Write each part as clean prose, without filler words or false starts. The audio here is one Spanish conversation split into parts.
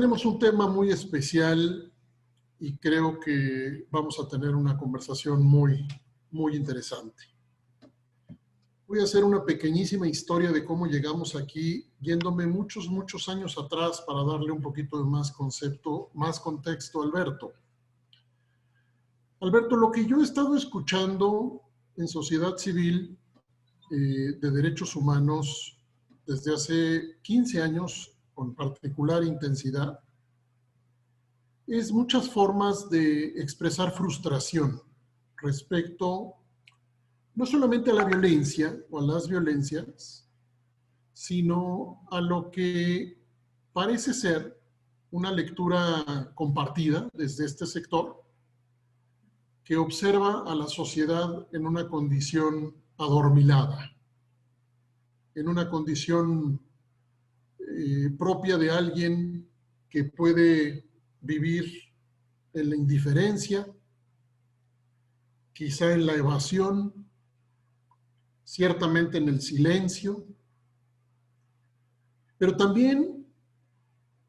tenemos un tema muy especial y creo que vamos a tener una conversación muy interesante. Voy a hacer una pequeñísima historia de cómo llegamos aquí, yéndome muchos años atrás para darle un poquito de más contexto a Alberto. Alberto, lo que yo he estado escuchando en sociedad civil de derechos humanos desde hace 15 años, con particular intensidad, es muchas formas de expresar frustración respecto no solamente a la violencia o a las violencias, sino a lo que parece ser una lectura compartida desde este sector que observa a la sociedad en una condición adormilada, en una condición propia de alguien que puede vivir en la indiferencia, quizá en la evasión, ciertamente en el silencio, pero también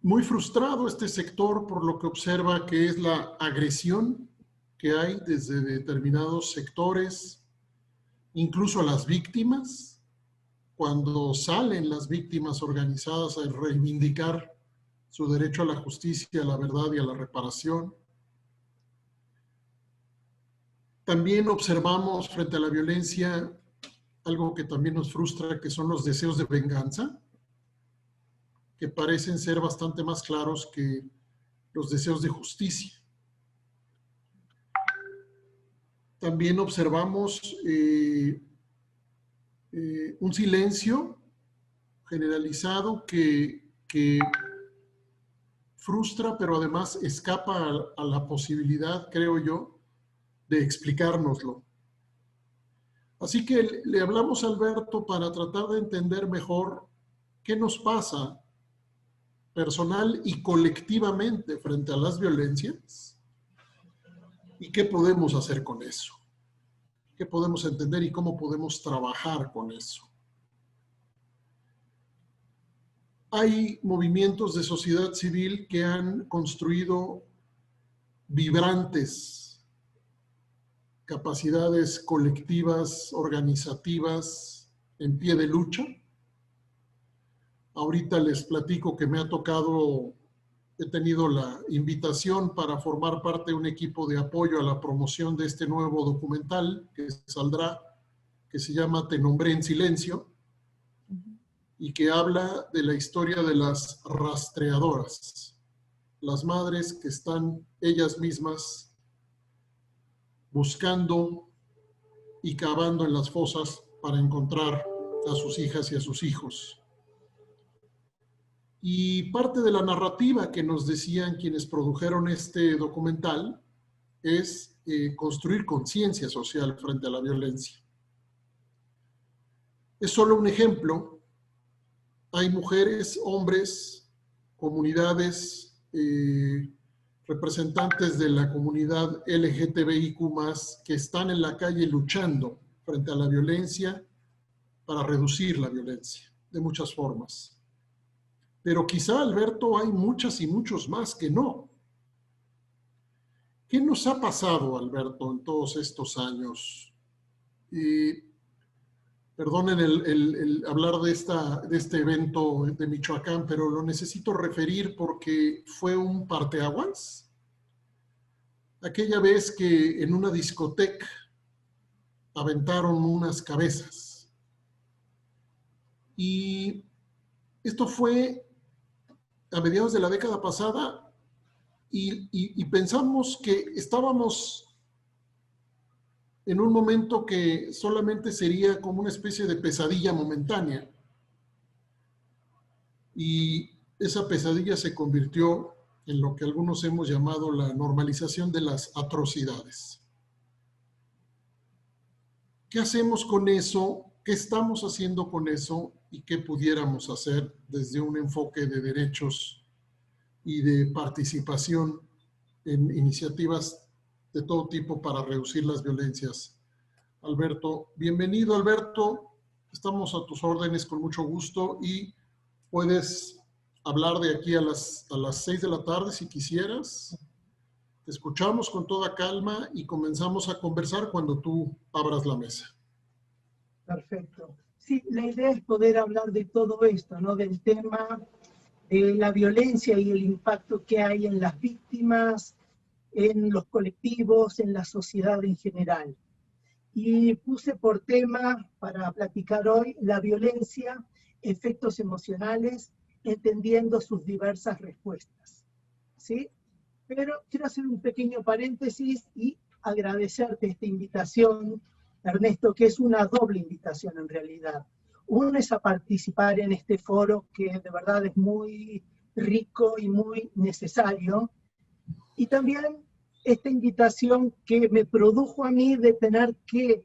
muy frustrado este sector por lo que observa que es la agresión que hay desde determinados sectores, incluso a las víctimas, cuando salen las víctimas organizadas a reivindicar su derecho a la justicia, a la verdad y a la reparación. También observamos frente a la violencia algo que también nos frustra, que son los deseos de venganza, que parecen ser bastante más claros que los deseos de justicia. También observamos un silencio generalizado que frustra, pero además escapa a la posibilidad, creo yo, de explicárnoslo. Así que le hablamos a Alberto para tratar de entender mejor qué nos pasa personal y colectivamente frente a las violencias y qué podemos hacer con eso, qué podemos entender y cómo podemos trabajar con eso. Hay movimientos de sociedad civil que han construido vibrantes capacidades colectivas, organizativas, en pie de lucha. Ahorita les platico que me ha tocado, he tenido la invitación para formar parte de un equipo de apoyo a la promoción de este nuevo documental que saldrá, que se llama Te nombré en silencio, y que habla de la historia de las rastreadoras, las madres que están ellas mismas buscando y cavando en las fosas para encontrar a sus hijas y a sus hijos. Y parte de la narrativa que nos decían quienes produjeron este documental es construir conciencia social frente a la violencia. Es solo un ejemplo. Hay mujeres, hombres, comunidades, representantes de la comunidad LGTBIQ+, que están en la calle luchando frente a la violencia para reducir la violencia de muchas formas. Pero quizá, Alberto, hay muchas y muchos más que no. ¿Qué nos ha pasado, Alberto, en todos estos años? Perdonen el hablar de este evento de Michoacán, pero lo necesito referir porque fue un parteaguas. Aquella vez que en una discoteca aventaron unas cabezas. Y esto fue a mediados de la década pasada y pensamos que estábamos en un momento que solamente sería como una especie de pesadilla momentánea. Y esa pesadilla se convirtió en lo que algunos hemos llamado la normalización de las atrocidades. ¿Qué hacemos con eso? ¿Qué estamos haciendo con eso? ¿Y qué pudiéramos hacer desde un enfoque de derechos y de participación en iniciativas de todo tipo para reducir las violencias? Alberto, bienvenido, Alberto. Estamos a tus órdenes con mucho gusto y puedes hablar de aquí a las 6 de la tarde si quisieras. Te escuchamos con toda calma y comenzamos a conversar cuando tú abras la mesa. Perfecto. Sí, la idea es poder hablar de todo esto, ¿no? Del tema de la violencia y el impacto que hay en las víctimas, en los colectivos, en la sociedad en general. Y puse por tema para platicar hoy la violencia, efectos emocionales, entendiendo sus diversas respuestas. ¿Sí? Pero quiero hacer un pequeño paréntesis y agradecerte esta invitación, Ernesto, que es una doble invitación en realidad. Uno es a participar en este foro que de verdad es muy rico y muy necesario. Y también esta invitación que me produjo a mí de tener que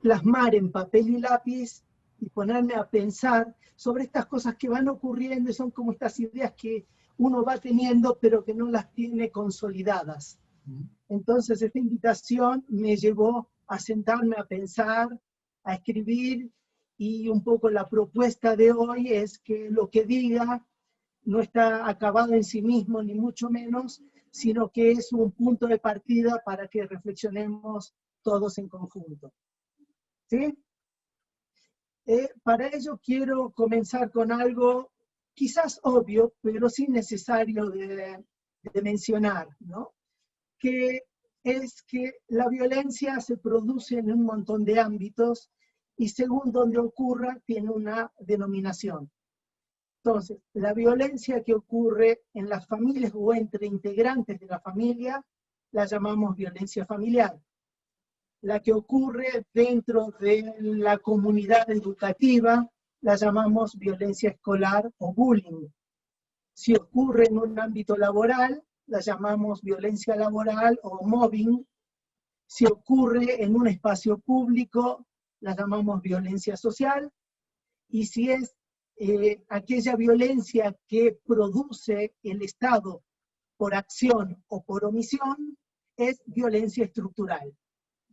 plasmar en papel y lápiz y ponerme a pensar sobre estas cosas que van ocurriendo y son como estas ideas que uno va teniendo pero que no las tiene consolidadas. Entonces esta invitación me llevó a sentarme a pensar, a escribir, y un poco la propuesta de hoy es que lo que diga no está acabado en sí mismo, ni mucho menos, sino que es un punto de partida para que reflexionemos todos en conjunto. ¿Sí? Para ello quiero comenzar con algo quizás obvio, pero sí necesario de mencionar, ¿no? Que es que la violencia se produce en un montón de ámbitos y según donde ocurra tiene una denominación. Entonces, la violencia que ocurre en las familias o entre integrantes de la familia la llamamos violencia familiar. La que ocurre dentro de la comunidad educativa la llamamos violencia escolar o bullying. Si ocurre en un ámbito laboral, la llamamos violencia laboral o mobbing. Si ocurre en un espacio público, la llamamos violencia social. Y si es aquella violencia que produce el Estado por acción o por omisión, es violencia estructural,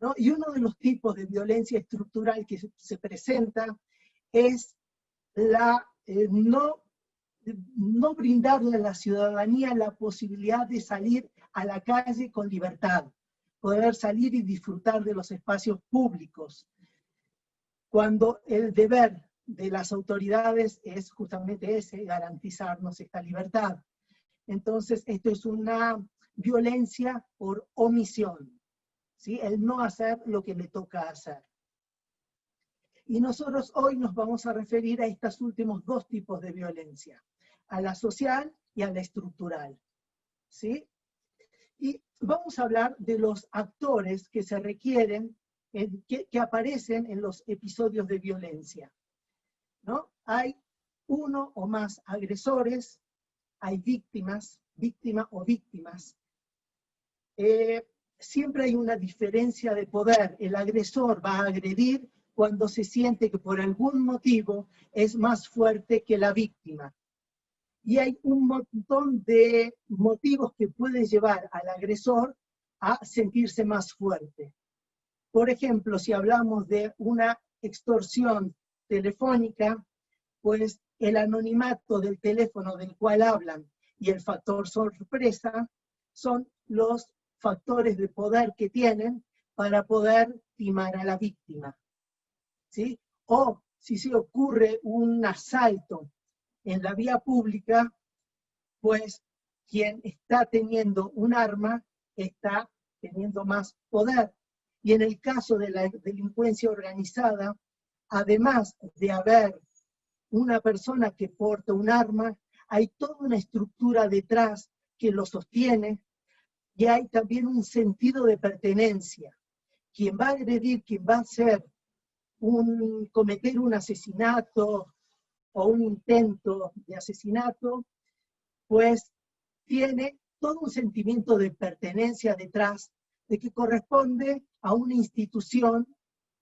¿no? Y uno de los tipos de violencia estructural que se presenta es la no brindarle a la ciudadanía la posibilidad de salir a la calle con libertad, poder salir y disfrutar de los espacios públicos, cuando el deber de las autoridades es justamente ese, garantizarnos esta libertad. Entonces, esto es una violencia por omisión, ¿sí? El no hacer lo que le toca hacer. Y nosotros hoy nos vamos a referir a estos últimos dos tipos de violencia, a la social y a la estructural, ¿sí? Y vamos a hablar de los actores que se requieren, que aparecen en los episodios de violencia, ¿no? Hay uno o más agresores, hay víctimas, víctima o víctimas. Siempre hay una diferencia de poder. El agresor va a agredir cuando se siente que por algún motivo es más fuerte que la víctima. Y hay un montón de motivos que puede llevar al agresor a sentirse más fuerte. Por ejemplo, si hablamos de una extorsión telefónica, pues el anonimato del teléfono del cual hablan y el factor sorpresa son los factores de poder que tienen para poder timar a la víctima, ¿sí? O si se ocurre un asalto en la vía pública, pues quien está teniendo un arma está teniendo más poder. Y en el caso de la delincuencia organizada, además de haber una persona que porta un arma, hay toda una estructura detrás que lo sostiene, y hay también un sentido de pertenencia. Quien va a agredir, quien va a cometer un asesinato o un intento de asesinato, pues tiene todo un sentimiento de pertenencia detrás, de que corresponde a una institución,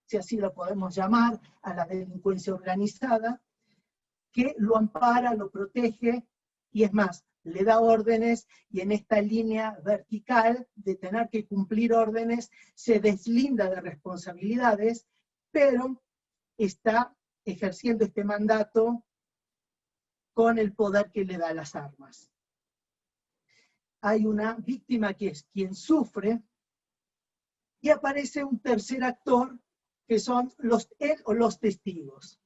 si así lo podemos llamar, a la delincuencia organizada, que lo ampara, lo protege, y es más, le da órdenes, y en esta línea vertical de tener que cumplir órdenes, se deslinda de responsabilidades, pero está ejerciendo este mandato con el poder que le da las armas. Hay una víctima que es quien sufre, y aparece un tercer actor, que son él o los testigos.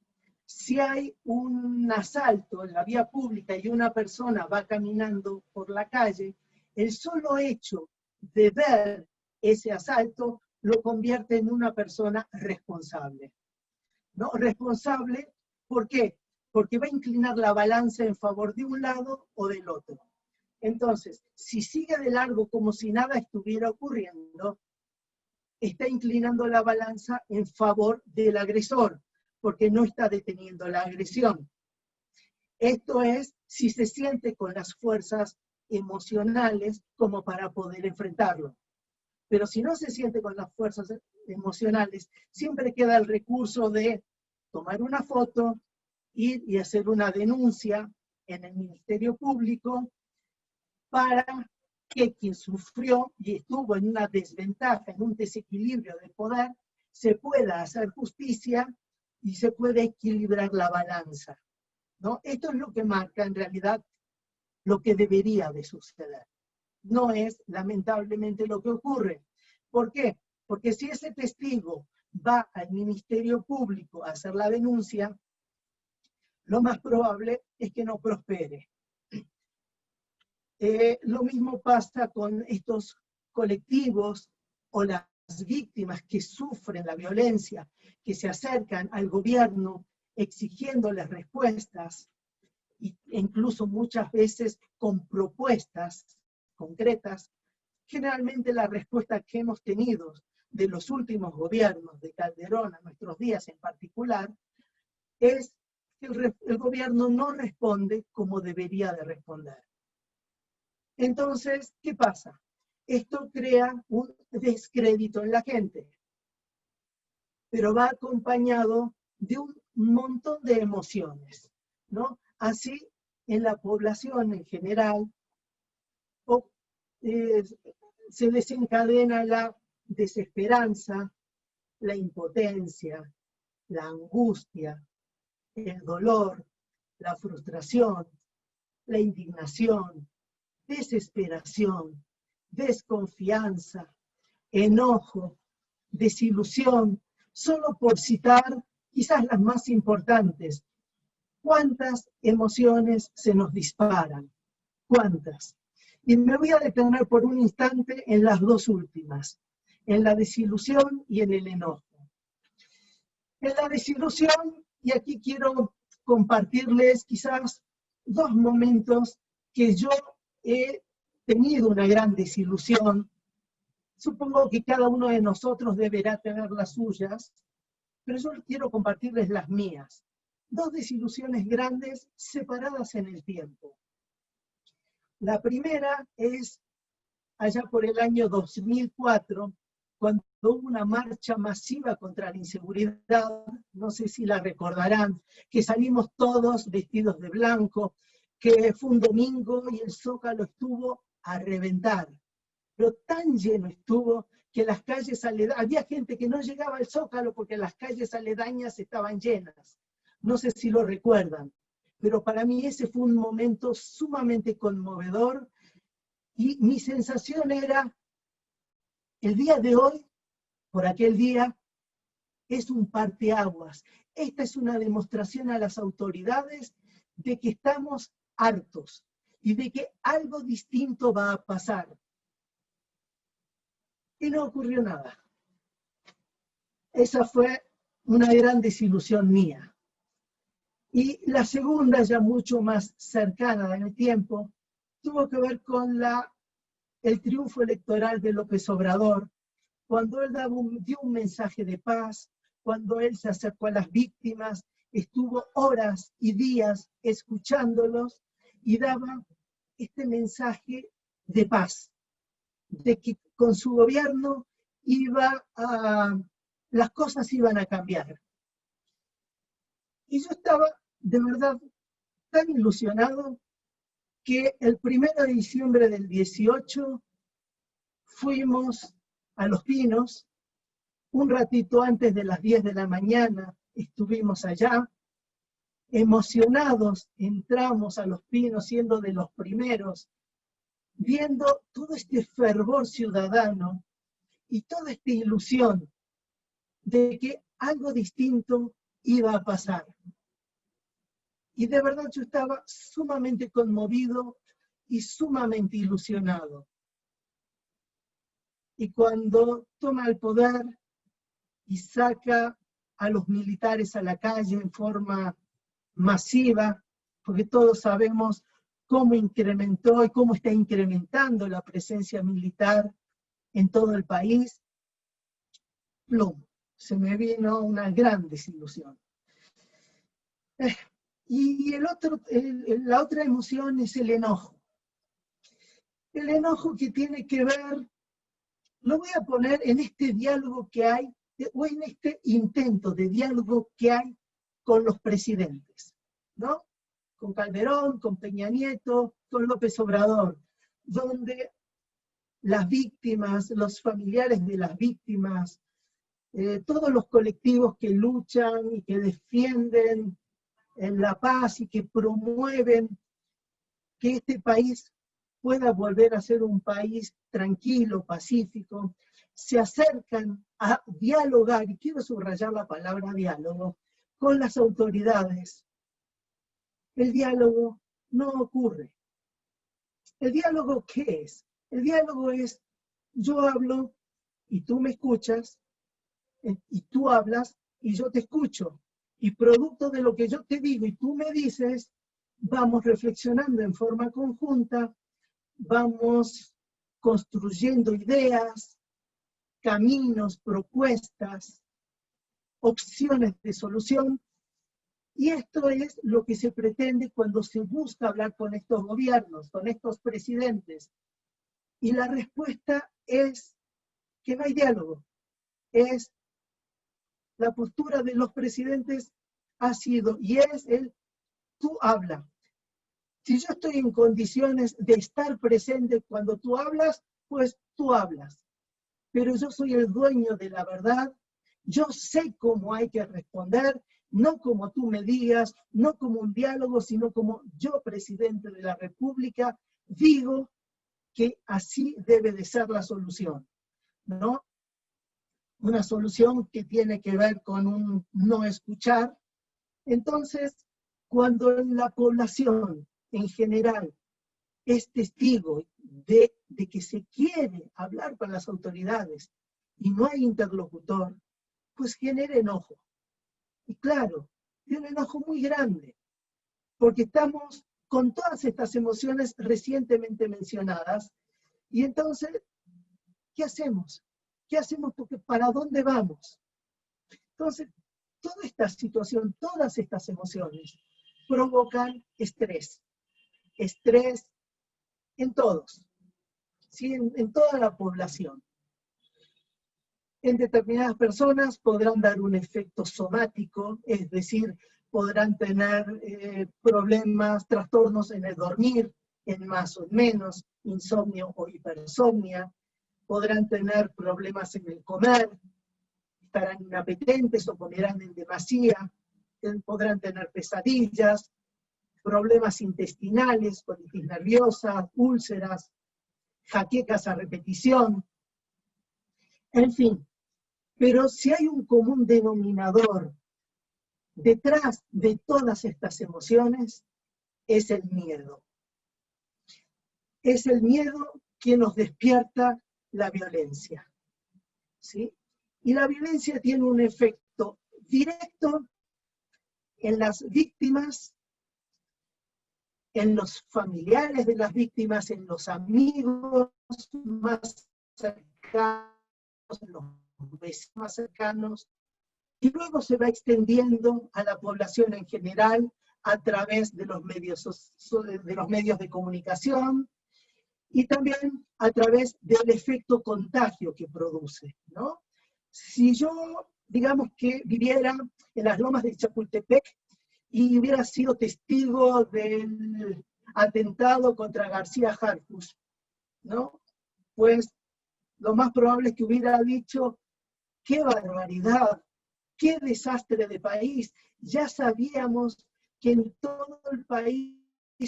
Si hay un asalto en la vía pública y una persona va caminando por la calle, el solo hecho de ver ese asalto lo convierte en una persona responsable. ¿No? Responsable, ¿por qué? Porque va a inclinar la balanza en favor de un lado o del otro. Entonces, si sigue de largo como si nada estuviera ocurriendo, está inclinando la balanza en favor del agresor, porque no está deteniendo la agresión. Esto es si se siente con las fuerzas emocionales como para poder enfrentarlo. Pero si no se siente con las fuerzas emocionales, siempre queda el recurso de tomar una foto, ir y hacer una denuncia en el Ministerio Público para que quien sufrió y estuvo en una desventaja, en un desequilibrio de poder, se pueda hacer justicia y se puede equilibrar la balanza, ¿no? Esto es lo que marca en realidad lo que debería de suceder. No es lamentablemente lo que ocurre. ¿Por qué? Porque si ese testigo va al Ministerio Público a hacer la denuncia, lo más probable es que no prospere. Lo mismo pasa con estos colectivos o las víctimas que sufren la violencia, que se acercan al gobierno exigiéndoles respuestas, e incluso muchas veces con propuestas concretas. Generalmente la respuesta que hemos tenido de los últimos gobiernos, de Calderón a nuestros días en particular, es que el gobierno no responde como debería de responder. Entonces, ¿qué pasa? Esto crea un descrédito en la gente, pero va acompañado de un montón de emociones, ¿no? Así, en la población en general, se desencadena la desesperanza, la impotencia, la angustia, el dolor, la frustración, la indignación, desesperación, desconfianza, enojo, desilusión, solo por citar quizás las más importantes. ¿Cuántas emociones se nos disparan? ¿Cuántas? Y me voy a detener por un instante en las dos últimas, en la desilusión y en el enojo. En la desilusión, y aquí quiero compartirles quizás dos momentos que yo he tenido una gran desilusión. Supongo que cada uno de nosotros deberá tener las suyas, pero yo quiero compartirles las mías. Dos desilusiones grandes separadas en el tiempo. La primera es allá por el año 2004, cuando hubo una marcha masiva contra la inseguridad, no sé si la recordarán, que salimos todos vestidos de blanco, que fue un domingo y el Zócalo estuvo a reventar. Pero tan lleno estuvo que las calles aledañas, había gente que no llegaba al Zócalo porque las calles aledañas estaban llenas. No sé si lo recuerdan, pero para mí ese fue un momento sumamente conmovedor y mi sensación era, el día de hoy, por aquel día, es un parteaguas. Esta es una demostración a las autoridades de que estamos hartos y de que algo distinto va a pasar. Y no ocurrió nada. Esa fue una gran desilusión mía. Y la segunda, ya mucho más cercana en el tiempo, tuvo que ver con el triunfo electoral de López Obrador, cuando él dio un mensaje de paz, cuando él se acercó a las víctimas, estuvo horas y días escuchándolos y daba este mensaje de paz, de que con su gobierno las cosas iban a cambiar. Y yo estaba de verdad tan ilusionado que el 1 de diciembre del 18 fuimos a Los Pinos, un ratito antes de las 10 de la mañana estuvimos allá, emocionados entramos a Los Pinos, siendo de los primeros, viendo todo este fervor ciudadano y toda esta ilusión de que algo distinto iba a pasar. Y de verdad yo estaba sumamente conmovido y sumamente ilusionado. Y cuando toma el poder y saca a los militares a la calle en forma masiva, porque todos sabemos cómo incrementó y cómo está incrementando la presencia militar en todo el país, plum, se me vino una gran desilusión. Y la otra emoción es el enojo. El enojo que tiene que ver, lo voy a poner en este diálogo que hay, o en este intento de diálogo que hay con los presidentes, ¿no? Con Calderón, con Peña Nieto, con López Obrador, donde las víctimas, los familiares de las víctimas, todos los colectivos que luchan y que defienden la paz y que promueven que este país pueda volver a ser un país tranquilo, pacífico, se acercan a dialogar, y quiero subrayar la palabra diálogo, con las autoridades. El diálogo no ocurre. ¿El diálogo qué es? El diálogo es, yo hablo y tú me escuchas, y tú hablas y yo te escucho. Y producto de lo que yo te digo y tú me dices, vamos reflexionando en forma conjunta, vamos construyendo ideas, caminos, propuestas, opciones de solución. Y esto es lo que se pretende cuando se busca hablar con estos gobiernos, con estos presidentes. Y la respuesta es que no hay diálogo. La postura de los presidentes ha sido y es el tú habla. Si yo estoy en condiciones de estar presente cuando tú hablas, pues tú hablas. Pero yo soy el dueño de la verdad, yo sé cómo hay que responder, no como tú me digas, no como un diálogo, sino como yo, presidente de la República, digo que así debe de ser la solución, ¿no? Una solución que tiene que ver con un no escuchar. Entonces, cuando la población en general es testigo de que se quiere hablar con las autoridades y no hay interlocutor, pues genera enojo. Y claro, es un enojo muy grande, porque estamos con todas estas emociones recientemente mencionadas, y entonces, ¿qué hacemos? ¿Qué hacemos? Porque ¿para dónde vamos? Entonces, toda esta situación, todas estas emociones provocan estrés. Estrés en todos, ¿sí? En toda la población. En determinadas personas podrán dar un efecto somático, es decir, podrán tener problemas, trastornos en el dormir, en más o en menos, insomnio o hipersomnia, podrán tener problemas en el comer, estarán inapetentes o comerán en demasía, podrán tener pesadillas, problemas intestinales, colitis nerviosa, úlceras, jaquecas a repetición, en fin. Pero si hay un común denominador detrás de todas estas emociones, es el miedo. Es el miedo que nos despierta la violencia, ¿sí? Y la violencia tiene un efecto directo en las víctimas, en los familiares de las víctimas, en los amigos más cercanos, en los vecinos más cercanos, y luego se va extendiendo a la población en general a través de los medios de comunicación y también a través del efecto contagio que produce, ¿no? Si yo, digamos que viviera en las lomas de Chapultepec y hubiera sido testigo del atentado contra García Harfuch, ¿no? Pues lo más probable es que hubiera dicho, ¡qué barbaridad! ¡Qué desastre de país! Ya sabíamos que en todo el país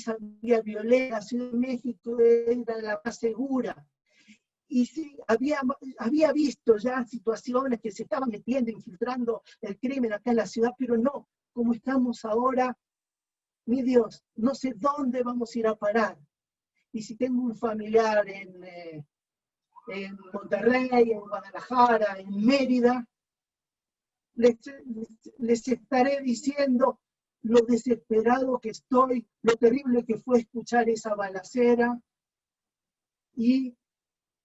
había violencia, la Ciudad de México era la más segura. Y sí, había visto ya situaciones que se estaban metiendo, infiltrando el crimen acá en la ciudad, pero no, como estamos ahora, mi Dios, no sé dónde vamos a ir a parar. Y si tengo un familiar en Monterrey, en Guadalajara, en Mérida, les estaré diciendo lo desesperado que estoy, lo terrible que fue escuchar esa balacera. Y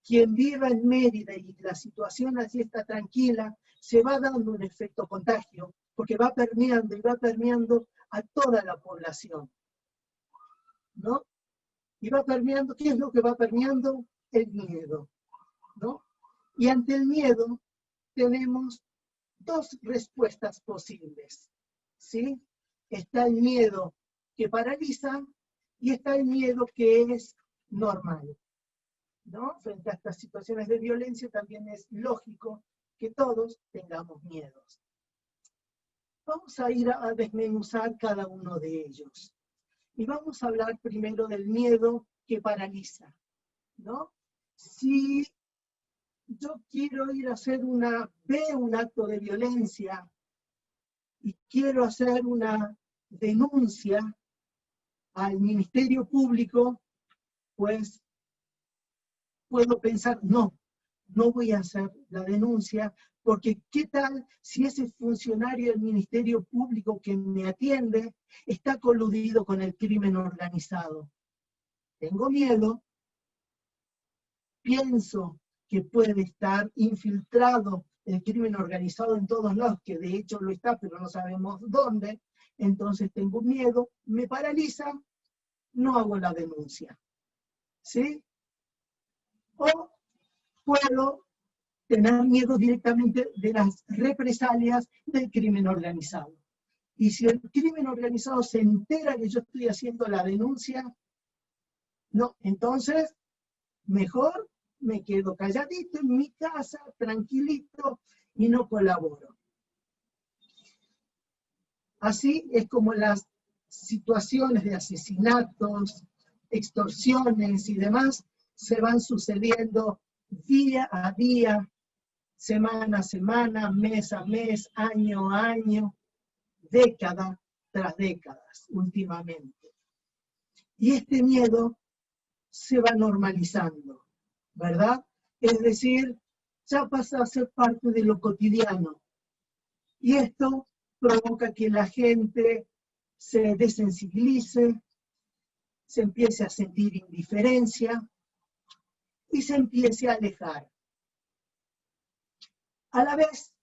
quien viva en Mérida y la situación así está tranquila, se va dando un efecto contagio, porque va permeando y va permeando a toda la población, ¿no? Y va permeando, ¿qué es lo que va permeando? El miedo, ¿no? Y ante el miedo tenemos dos respuestas posibles, ¿sí? Está el miedo que paraliza y está el miedo que es normal, ¿no? Frente a estas situaciones de violencia también es lógico que todos tengamos miedos. Vamos a ir a desmenuzar cada uno de ellos. Y vamos a hablar primero del miedo que paraliza, ¿no? Si yo quiero ir a hacer veo un acto de violencia y quiero hacer una denuncia al Ministerio Público, pues puedo pensar, no voy a hacer la denuncia, porque ¿qué tal si ese funcionario del Ministerio Público que me atiende está coludido con el crimen organizado? Tengo miedo, pienso que puede estar infiltrado el crimen organizado en todos lados, que de hecho lo está, pero no sabemos dónde, entonces tengo miedo, me paraliza, no hago la denuncia, ¿sí? O puedo tener miedo directamente de las represalias del crimen organizado. Y si el crimen organizado se entera que yo estoy haciendo la denuncia, no, entonces mejor me quedo calladito en mi casa, tranquilito, y no colaboro. Así es como las situaciones de asesinatos, extorsiones y demás se van sucediendo día a día, semana a semana, mes a mes, año a año, década tras décadas últimamente. Y este miedo se va normalizando, ¿verdad? Es decir, ya pasa a ser parte de lo cotidiano. Y esto provoca que la gente se desensibilice, se empiece a sentir indiferencia y se empiece a alejar. A la vez,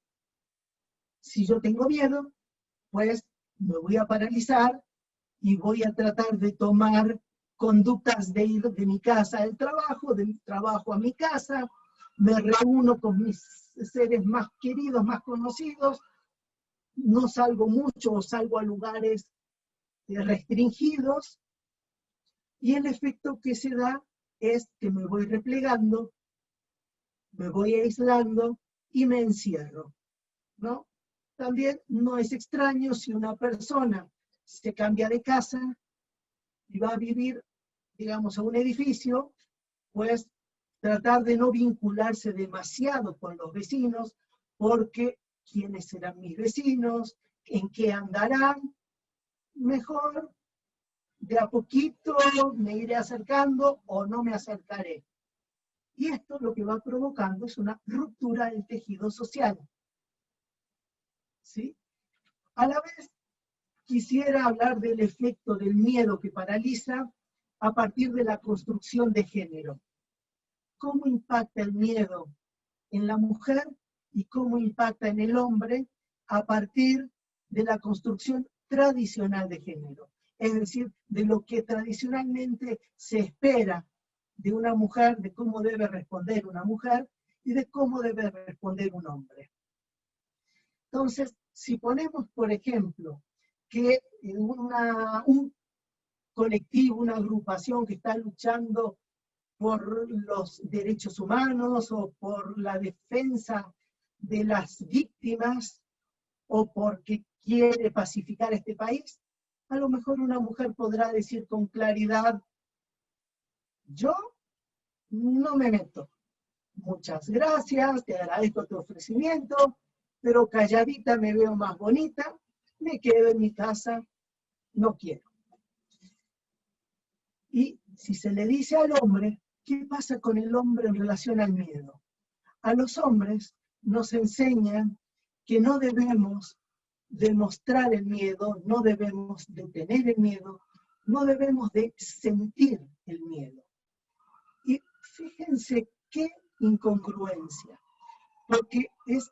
si yo tengo miedo, pues me voy a paralizar y voy a tratar de tomar conductas de ir de mi casa al trabajo, de mi trabajo a mi casa, me reúno con mis seres más queridos, más conocidos, no salgo mucho o salgo a lugares restringidos, y el efecto que se da es que me voy replegando, me voy aislando y me encierro, ¿no? También no es extraño si una persona se cambia de casa y va a vivir, digamos, a un edificio, pues tratar de no vincularse demasiado con los vecinos, porque quiénes serán mis vecinos, en qué andarán, mejor de a poquito me iré acercando o no me acercaré. Y esto lo que va provocando es una ruptura del tejido social, ¿sí? A la vez, quisiera hablar del efecto del miedo que paraliza a partir de la construcción de género. ¿Cómo impacta el miedo en la mujer y cómo impacta en el hombre a partir de la construcción tradicional de género? Es decir, de lo que tradicionalmente se espera de una mujer, de cómo debe responder una mujer y de cómo debe responder un hombre. Entonces, si ponemos, por ejemplo, que un colectivo, una agrupación que está luchando por los derechos humanos o por la defensa de las víctimas o porque quiere pacificar este país, A lo mejor una mujer podrá decir con claridad, yo no me meto. Muchas gracias, te agradezco tu ofrecimiento, pero calladita me veo más bonita, me quedo en mi casa, no quiero. Y si se le dice al hombre, ¿qué pasa con el hombre en relación al miedo? A los hombres nos enseñan que no debemos demostrar el miedo, no debemos de tener el miedo, no debemos de sentir el miedo. Y fíjense qué incongruencia, porque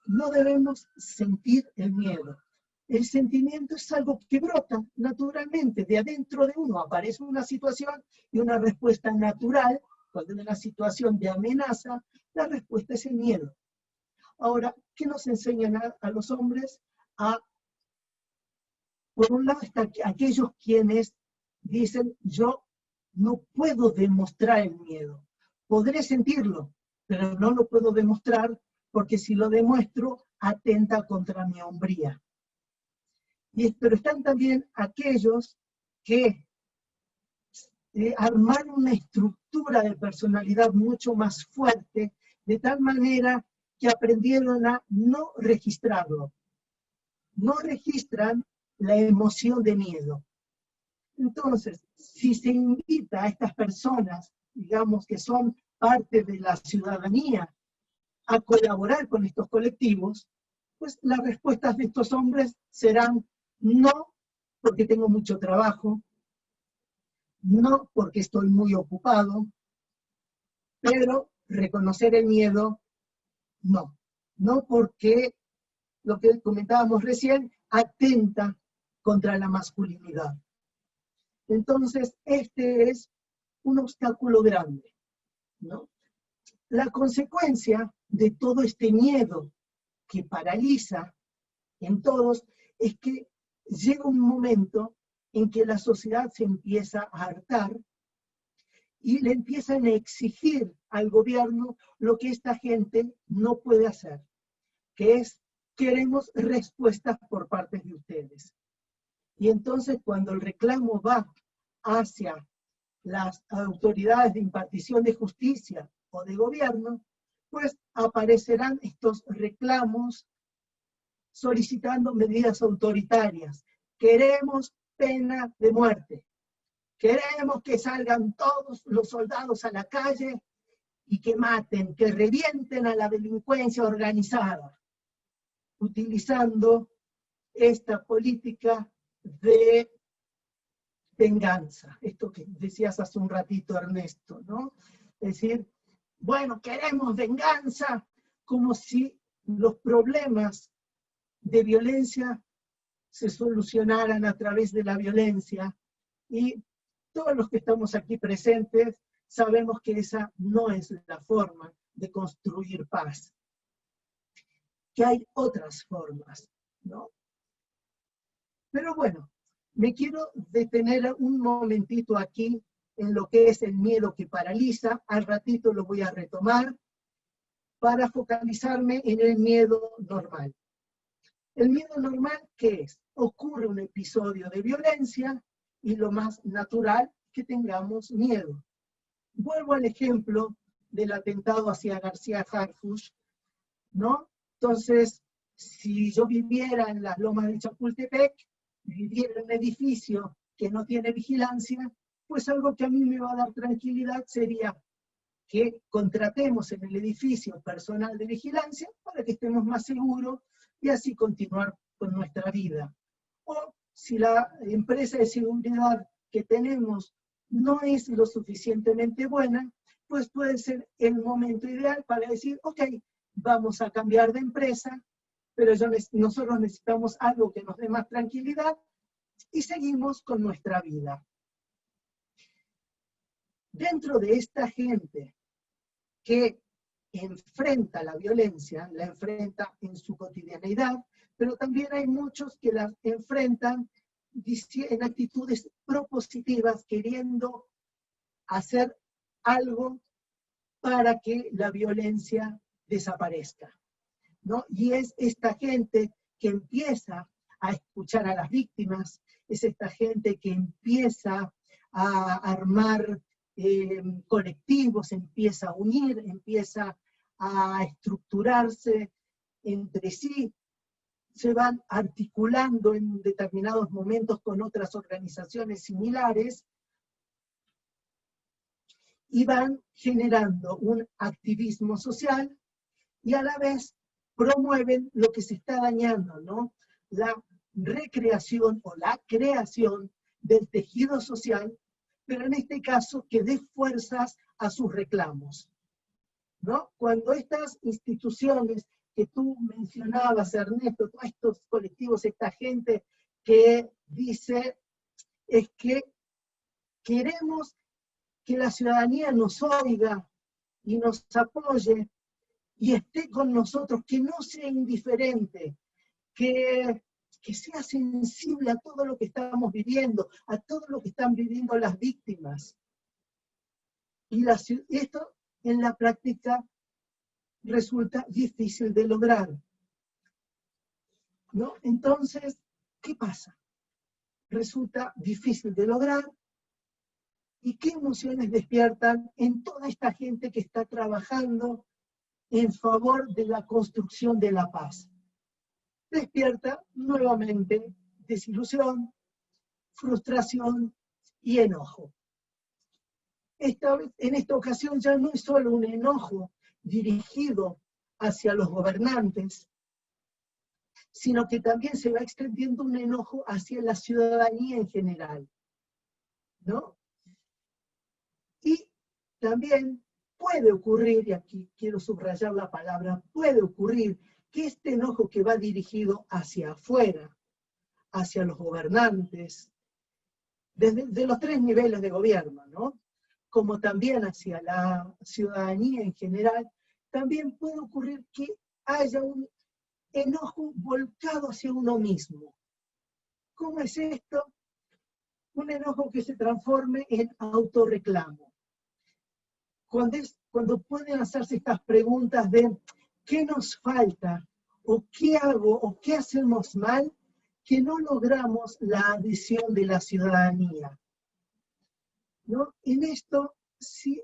no debemos sentir el miedo. El sentimiento es algo que brota naturalmente, de adentro de uno aparece una situación y una respuesta natural. Cuando hay una situación de amenaza, la respuesta es el miedo. Ahora, ¿qué nos enseñan a los hombres? Por un lado están aquellos quienes dicen, yo no puedo demostrar el miedo. Podré sentirlo, pero no lo puedo demostrar porque si lo demuestro, atenta contra mi hombría. Pero están también aquellos que armaron una estructura de personalidad mucho más fuerte, de tal manera que aprendieron a no registrarlo. No registran la emoción de miedo. Entonces, si se invita a estas personas, digamos que son parte de la ciudadanía, a colaborar con estos colectivos, pues las respuestas de estos hombres serán no porque tengo mucho trabajo, no porque estoy muy ocupado, pero reconocer el miedo, no. No porque, lo que comentábamos recién, atenta contra la masculinidad. Entonces, este es un obstáculo grande, ¿no? La consecuencia de todo este miedo que paraliza en todos es que llega un momento en que la sociedad se empieza a hartar y le empiezan a exigir al gobierno lo que esta gente no puede hacer, que es, queremos respuestas por parte de ustedes. Y entonces cuando el reclamo va hacia las autoridades de impartición de justicia o de gobierno, pues aparecerán estos reclamos solicitando medidas autoritarias. Queremos pena de muerte. Queremos que salgan todos los soldados a la calle y que maten, que revienten a la delincuencia organizada, utilizando esta política de venganza. Esto que decías hace un ratito, Ernesto, ¿no? Es decir, bueno, queremos venganza, como si los problemas de violencia se solucionaran a través de la violencia. Y todos los que estamos aquí presentes sabemos que esa no es la forma de construir paz. Que hay otras formas, ¿no? Pero bueno, me quiero detener un momentito aquí en lo que es el miedo que paraliza. Al ratito lo voy a retomar para focalizarme en el miedo normal. El miedo normal, ¿qué es? Ocurre un episodio de violencia y lo más natural que tengamos miedo. Vuelvo al ejemplo del atentado hacia García Harfuch, ¿no? Entonces, si yo viviera en las lomas de Chapultepec, viviera en un edificio que no tiene vigilancia, pues algo que a mí me va a dar tranquilidad sería que contratemos en el edificio personal de vigilancia para que estemos más seguros y así continuar con nuestra vida. O si la empresa de seguridad que tenemos no es lo suficientemente buena, pues puede ser el momento ideal para decir, ok, vamos a cambiar de empresa, pero nosotros necesitamos algo que nos dé más tranquilidad y seguimos con nuestra vida. Dentro de esta gente que enfrenta la violencia, la enfrenta en su cotidianeidad, pero también hay muchos que la enfrentan en actitudes propositivas, queriendo hacer algo para que la violencia desaparezca, ¿no? Y es esta gente que empieza a escuchar a las víctimas, es esta gente que empieza a armar colectivos, empieza a unir, empieza a estructurarse entre sí, se van articulando en determinados momentos con otras organizaciones similares y van generando un activismo social y a la vez promueven lo que se está dañando, ¿no? La recreación o la creación del tejido social, pero en este caso que dé fuerzas a sus reclamos, ¿no? Cuando estas instituciones que tú mencionabas, Ernesto, todos estos colectivos, esta gente que dice es que queremos que la ciudadanía nos oiga y nos apoye y esté con nosotros, que no sea indiferente, que sea sensible a todo lo que estamos viviendo, a todo lo que están viviendo las víctimas. Y esto en la práctica resulta difícil de lograr, ¿no? Entonces, ¿qué pasa? Resulta difícil de lograr. ¿Y qué emociones despiertan en toda esta gente que está trabajando en favor de la construcción de la paz? Despierta nuevamente desilusión, frustración y enojo. En esta ocasión ya no es solo un enojo dirigido hacia los gobernantes, sino que también se va extendiendo un enojo hacia la ciudadanía en general, ¿no? Y también puede ocurrir, y aquí quiero subrayar la palabra, puede ocurrir que este enojo que va dirigido hacia afuera, hacia los gobernantes, desde los 3 niveles de gobierno, ¿no? Como también hacia la ciudadanía en general, también puede ocurrir que haya un enojo volcado hacia uno mismo. ¿Cómo es esto? Un enojo que se transforme en autorreclamo. Cuando pueden hacerse estas preguntas de ¿qué nos falta? ¿O qué hago? ¿O qué hacemos mal? Que no logramos la adhesión de la ciudadanía, ¿no? En esto, sí,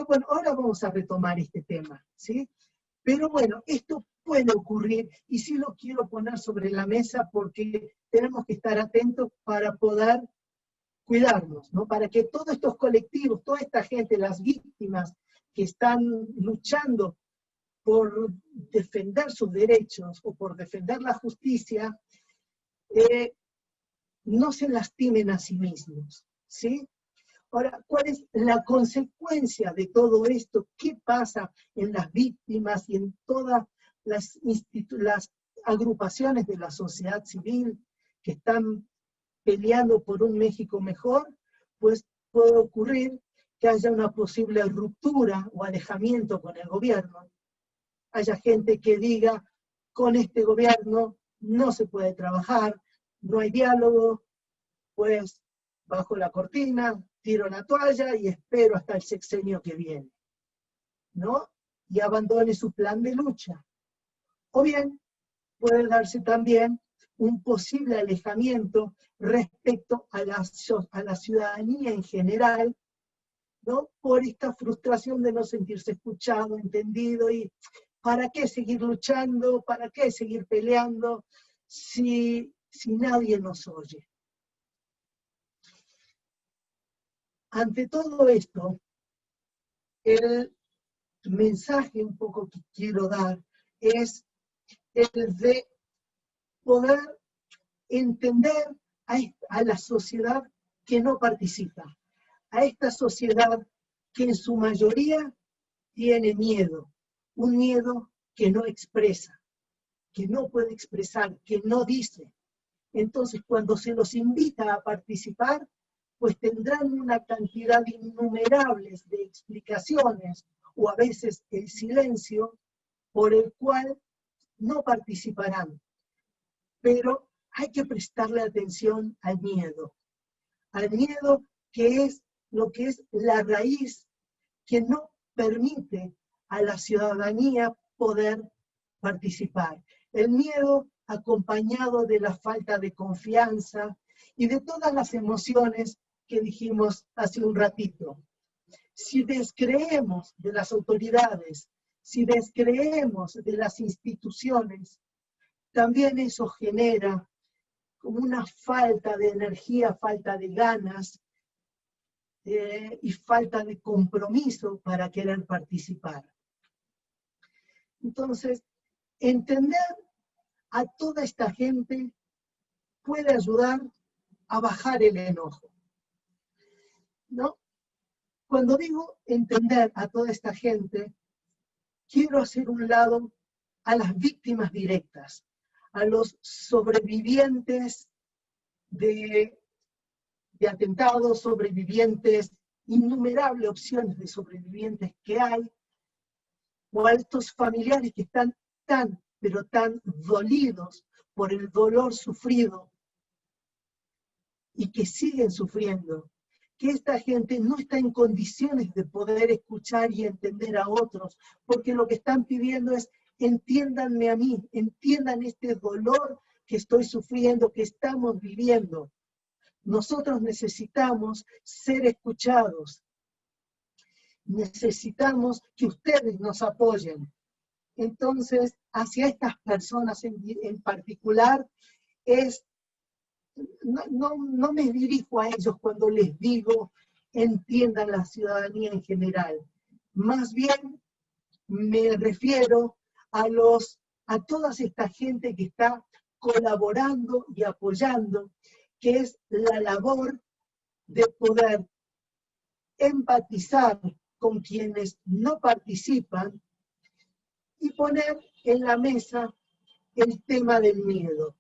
bueno, ahora vamos a retomar este tema, ¿sí? Pero bueno, esto puede ocurrir y sí lo quiero poner sobre la mesa porque tenemos que estar atentos para poder cuidarnos, ¿no? Para que todos estos colectivos, toda esta gente, las víctimas que están luchando por defender sus derechos o por defender la justicia, no se lastimen a sí mismos, ¿sí? Ahora, ¿cuál es la consecuencia de todo esto? ¿Qué pasa en las víctimas y en todas las agrupaciones de la sociedad civil que están peleando por un México mejor? Pues puede ocurrir que haya una posible ruptura o alejamiento con el gobierno. Haya gente que diga, con este gobierno no se puede trabajar, no hay diálogo, pues bajo la cortina, tiro la toalla y espero hasta el sexenio que viene, ¿no? Y abandone su plan de lucha. O bien, puede darse también un posible alejamiento respecto a la ciudadanía en general, ¿no? Por esta frustración de no sentirse escuchado, entendido, y ¿para qué seguir luchando? ¿Para qué seguir peleando si nadie nos oye? Ante todo esto, el mensaje un poco que quiero dar es el de poder entender a la sociedad que no participa, a esta sociedad que en su mayoría tiene miedo, un miedo que no expresa, que no puede expresar, que no dice. Entonces, cuando se los invita a participar, pues tendrán una cantidad innumerable de explicaciones, o a veces el silencio, por el cual no participarán. Pero hay que prestarle atención al miedo que es lo que es la raíz que no permite a la ciudadanía poder participar. El miedo acompañado de la falta de confianza, y de todas las emociones que dijimos hace un ratito. Si descreemos de las autoridades, si descreemos de las instituciones, también eso genera como una falta de energía, falta de ganas y falta de compromiso para querer participar. Entonces, entender a toda esta gente puede ayudar a bajar el enojo, ¿no? Cuando digo entender a toda esta gente, quiero hacer un lado a las víctimas directas, a los sobrevivientes de atentados, sobrevivientes, innumerables opciones de sobrevivientes que hay, o a estos familiares que están tan, pero tan dolidos por el dolor sufrido y que siguen sufriendo, que esta gente no está en condiciones de poder escuchar y entender a otros, porque lo que están pidiendo es, entiéndanme a mí, entiendan este dolor que estoy sufriendo, que estamos viviendo. Nosotros necesitamos ser escuchados. Necesitamos que ustedes nos apoyen. Entonces, hacia estas personas en particular, no me dirijo a ellos cuando les digo entiendan la ciudadanía en general. Más bien me refiero a toda esta gente que está colaborando y apoyando, que es la labor de poder empatizar con quienes no participan y poner en la mesa el tema del miedo.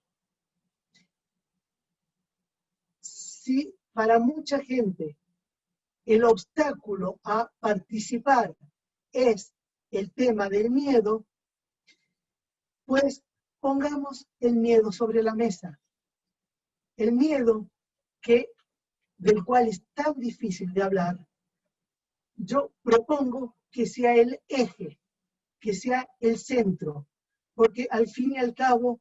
Si para mucha gente el obstáculo a participar es el tema del miedo, pues pongamos el miedo sobre la mesa. El miedo del cual es tan difícil de hablar, yo propongo que sea el eje, que sea el centro, porque al fin y al cabo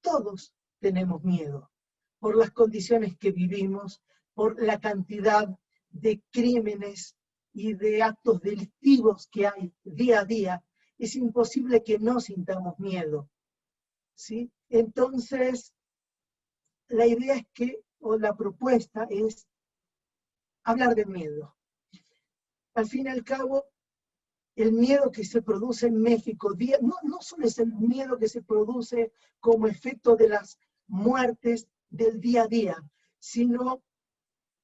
todos tenemos miedo por las condiciones que vivimos, por la cantidad de crímenes y de actos delictivos que hay día a día. Es imposible que no sintamos miedo, ¿sí? Entonces, la idea es o la propuesta es hablar de miedo. Al fin y al cabo, el miedo que se produce en México, no solo es el miedo que se produce como efecto de las muertes del día a día, sino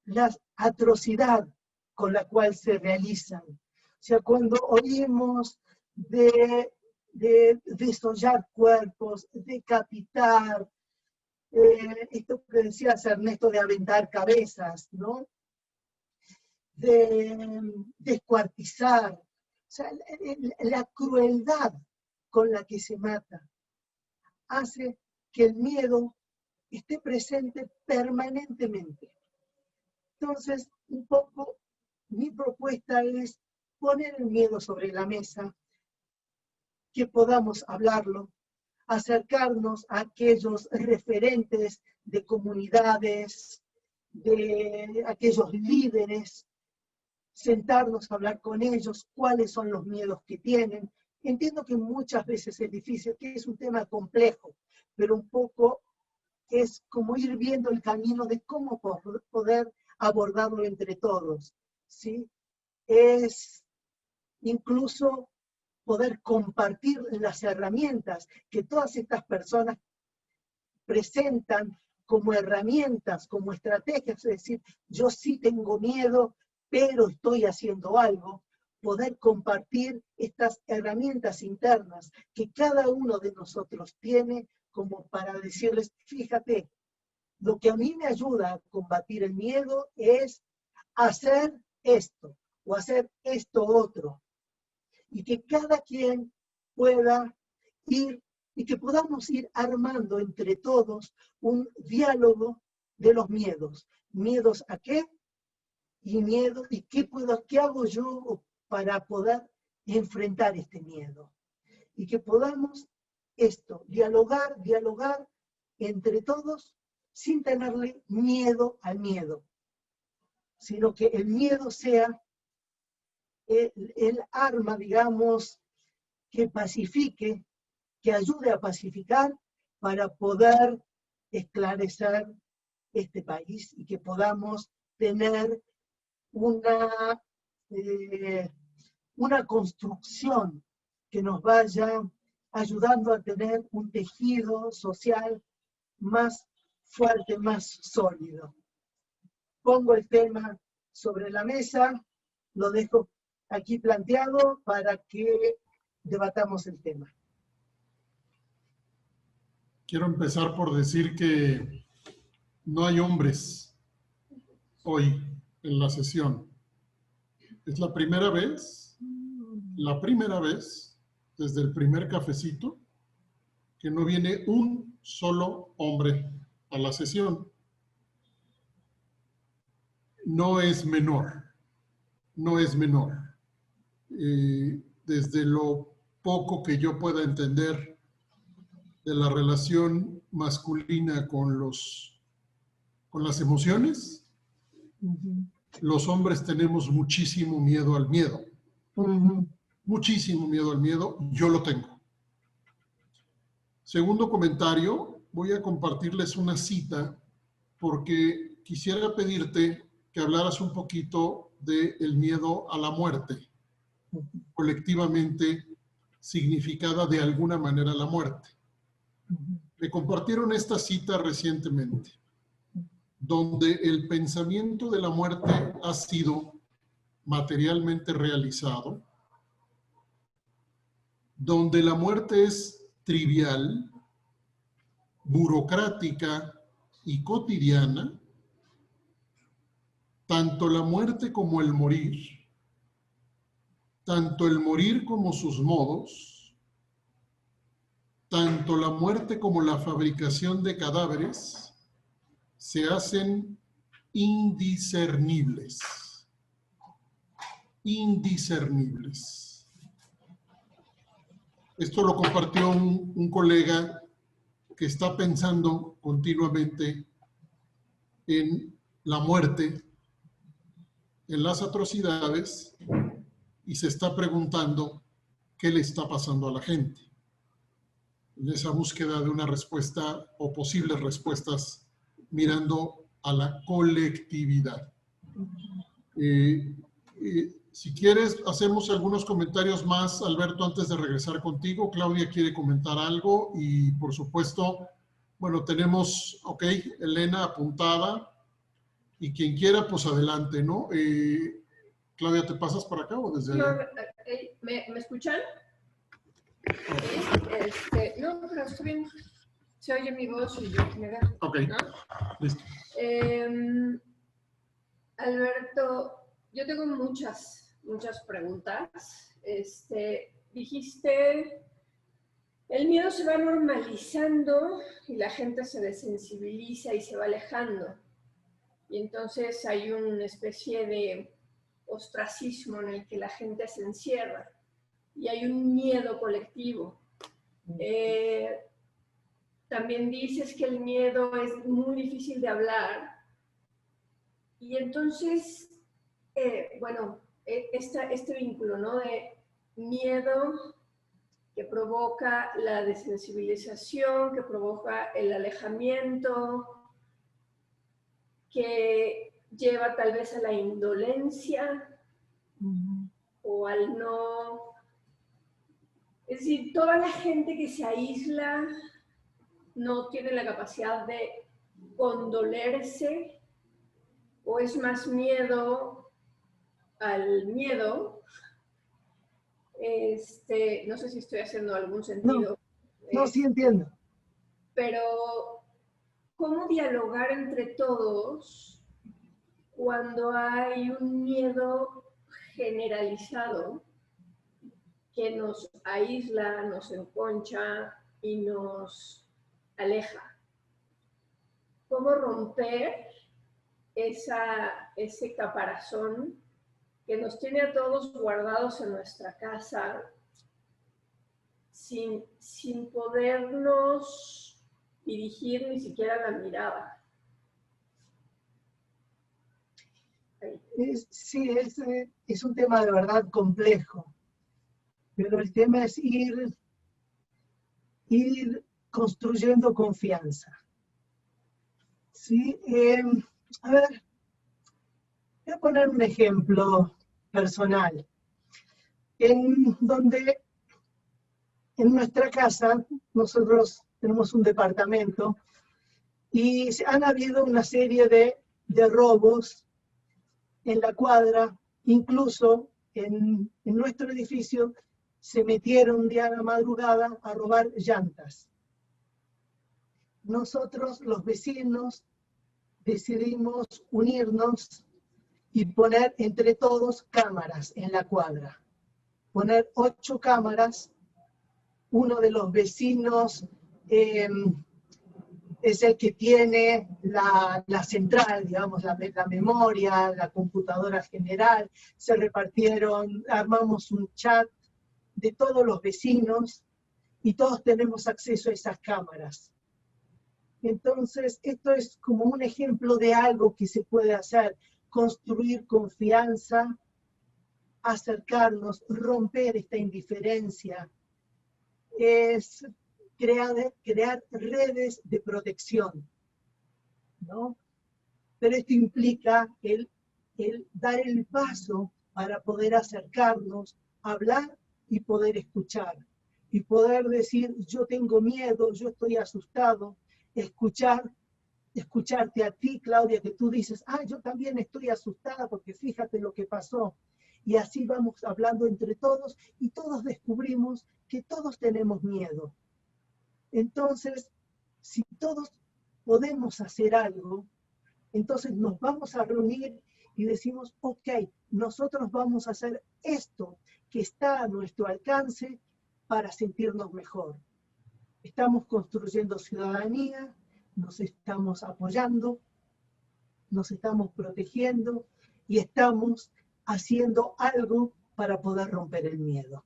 la atrocidad con la cual se realizan. O sea, cuando oímos de desollar cuerpos, decapitar, esto que decías Ernesto de aventar cabezas, ¿no? De descuartizar, o sea, la crueldad con la que se mata hace que el miedo esté presente permanentemente. Entonces, un poco mi propuesta es poner el miedo sobre la mesa, que podamos hablarlo, acercarnos a aquellos referentes de comunidades, de aquellos líderes, sentarnos a hablar con ellos, cuáles son los miedos que tienen. Entiendo que muchas veces es difícil, que es un tema complejo, pero un poco es como ir viendo el camino de cómo poder abordarlo entre todos, ¿sí? Es incluso poder compartir las herramientas que todas estas personas presentan como herramientas, como estrategias, es decir, yo sí tengo miedo, pero estoy haciendo algo, poder compartir estas herramientas internas que cada uno de nosotros tiene como para decirles, fíjate, lo que a mí me ayuda a combatir el miedo es hacer esto o hacer esto otro. Y que cada quien pueda ir y que podamos ir armando entre todos un diálogo de los miedos. ¿Miedos a qué? Y miedo, ¿y qué hago yo para poder enfrentar este miedo? Y que podamos dialogar entre todos sin tenerle miedo al miedo, sino que el miedo sea el arma, digamos, que pacifique, que ayude a pacificar para poder esclarecer este país y que podamos tener una construcción que nos vaya ayudando a tener un tejido social más fuerte, más sólido. Pongo el tema sobre la mesa, lo dejo aquí planteado para que debatamos el tema. Quiero empezar por decir que no hay hombres hoy en la sesión. Es la primera vez desde el primer cafecito, que no viene un solo hombre a la sesión. No es menor, no es menor. Desde lo poco que yo pueda entender de la relación masculina con las emociones, los hombres tenemos muchísimo miedo al miedo. Muchísimo miedo al miedo, yo lo tengo. Segundo comentario, voy a compartirles una cita porque quisiera pedirte que hablaras un poquito del miedo a la muerte, colectivamente significada de alguna manera la muerte. Me compartieron esta cita recientemente, donde el pensamiento de la muerte ha sido materialmente realizado, donde la muerte es trivial, burocrática y cotidiana, tanto la muerte como el morir, tanto el morir como sus modos, tanto la muerte como la fabricación de cadáveres, se hacen indiscernibles. Indiscernibles. Esto lo compartió un colega que está pensando continuamente en la muerte, en las atrocidades, y se está preguntando qué le está pasando a la gente. En esa búsqueda de una respuesta o posibles respuestas mirando a la colectividad. Si quieres, hacemos algunos comentarios más, Alberto, antes de regresar contigo. Claudia quiere comentar algo y, por supuesto, bueno, tenemos, ok, Elena apuntada y quien quiera, pues adelante, ¿no? Claudia, ¿te pasas para acá o desde allá? ¿Me escuchan? No, pero estoy bien. Se oye mi voz y yo me da. Ok, ¿no? listo. Alberto, yo tengo muchas preguntas. Dijiste, el miedo se va normalizando y la gente se desensibiliza y se va alejando. Y entonces hay una especie de ostracismo en el que la gente se encierra y hay un miedo colectivo. También dices que el miedo es muy difícil de hablar y entonces, bueno, este vínculo, ¿no? De miedo que provoca la desensibilización, que provoca el alejamiento, que lleva tal vez a la indolencia o al no... Es decir, toda la gente que se aísla no tiene la capacidad de condolerse o es más miedo al miedo. No sé si estoy haciendo algún sentido. No, sí entiendo. Pero, ¿cómo dialogar entre todos cuando hay un miedo generalizado que nos aísla, nos enconcha y nos aleja? ¿Cómo romper ese caparazón que nos tiene a todos guardados en nuestra casa sin podernos dirigir ni siquiera la mirada? Sí, es un tema de verdad complejo, pero el tema es ir construyendo confianza. ¿Sí? A ver, voy a poner un ejemplo personal, en donde en nuestra casa nosotros tenemos un departamento y han habido una serie de robos en la cuadra, incluso en nuestro edificio se metieron un día a la madrugada a robar llantas. Nosotros, los vecinos, decidimos unirnos y poner entre todos cámaras en la cuadra. Poner 8 cámaras. Uno de los vecinos es el que tiene la central, digamos, la memoria, la computadora general. Se repartieron, armamos un chat de todos los vecinos y todos tenemos acceso a esas cámaras. Entonces, esto es como un ejemplo de algo que se puede hacer: construir confianza, acercarnos, romper esta indiferencia, es crear redes de protección, ¿no? Pero esto implica el dar el paso para poder acercarnos, hablar y poder escuchar. Y poder decir, yo tengo miedo, yo estoy asustado, escucharte a ti, Claudia, que tú dices, yo también estoy asustada porque fíjate lo que pasó. Y así vamos hablando entre todos y todos descubrimos que todos tenemos miedo. Entonces, si todos podemos hacer algo, entonces nos vamos a reunir y decimos, ok, nosotros vamos a hacer esto que está a nuestro alcance para sentirnos mejor. Estamos construyendo ciudadanía, nos estamos apoyando, nos estamos protegiendo y estamos haciendo algo para poder romper el miedo.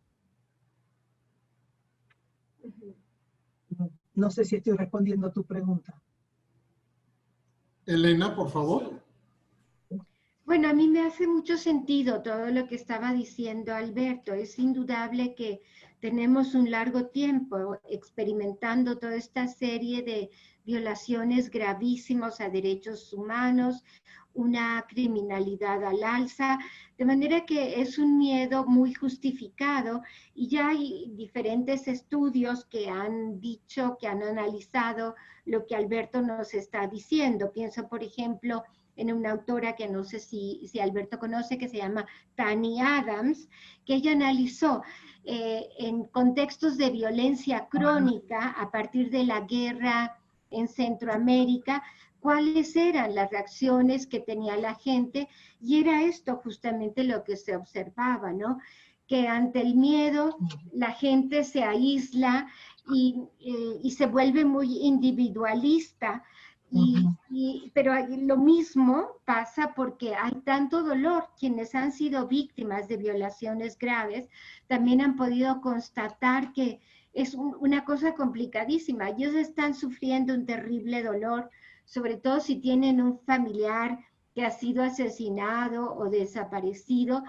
No sé si estoy respondiendo a tu pregunta. Elena, por favor. Bueno, a mí me hace mucho sentido todo lo que estaba diciendo Alberto. Es indudable que tenemos un largo tiempo experimentando toda esta serie de violaciones gravísimas a derechos humanos, una criminalidad al alza, de manera que es un miedo muy justificado y ya hay diferentes estudios que han dicho, que han analizado lo que Alberto nos está diciendo. Pienso, por ejemplo, en una autora que no sé si Alberto conoce, que se llama Tani Adams, que ella analizó en contextos de violencia crónica a partir de la guerra en Centroamérica, cuáles eran las reacciones que tenía la gente, y era esto justamente lo que se observaba, ¿no? Que ante el miedo la gente se aísla y se vuelve muy individualista. Pero lo mismo pasa porque hay tanto dolor. Quienes han sido víctimas de violaciones graves también han podido constatar que es una cosa complicadísima. Ellos están sufriendo un terrible dolor, sobre todo si tienen un familiar que ha sido asesinado o desaparecido.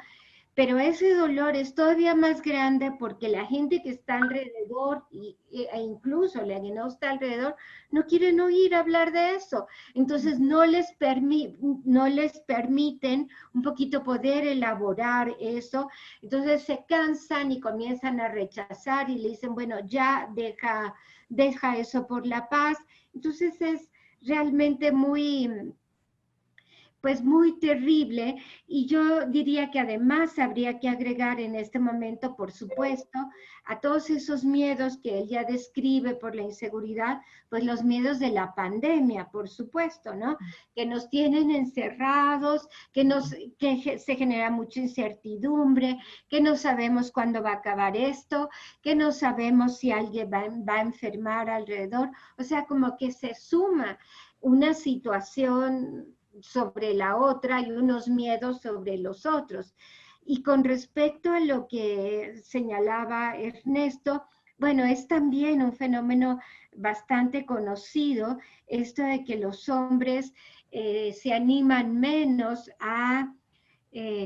Pero ese dolor es todavía más grande porque la gente que está alrededor, e incluso la que no está alrededor, no quieren oír hablar de eso. Entonces no les permiten un poquito poder elaborar eso. Entonces se cansan y comienzan a rechazar y le dicen, bueno, ya deja eso por la paz. Entonces es realmente muy terrible, y yo diría que además habría que agregar en este momento, por supuesto, a todos esos miedos que él ya describe por la inseguridad, pues los miedos de la pandemia, por supuesto, ¿no? Que nos tienen encerrados, que se genera mucha incertidumbre, que no sabemos cuándo va a acabar esto, que no sabemos si alguien va a enfermar alrededor, o sea, como que se suma una situación sobre la otra y unos miedos sobre los otros. Y con respecto a lo que señalaba Ernesto, bueno, es también un fenómeno bastante conocido, esto de que los hombres se animan menos a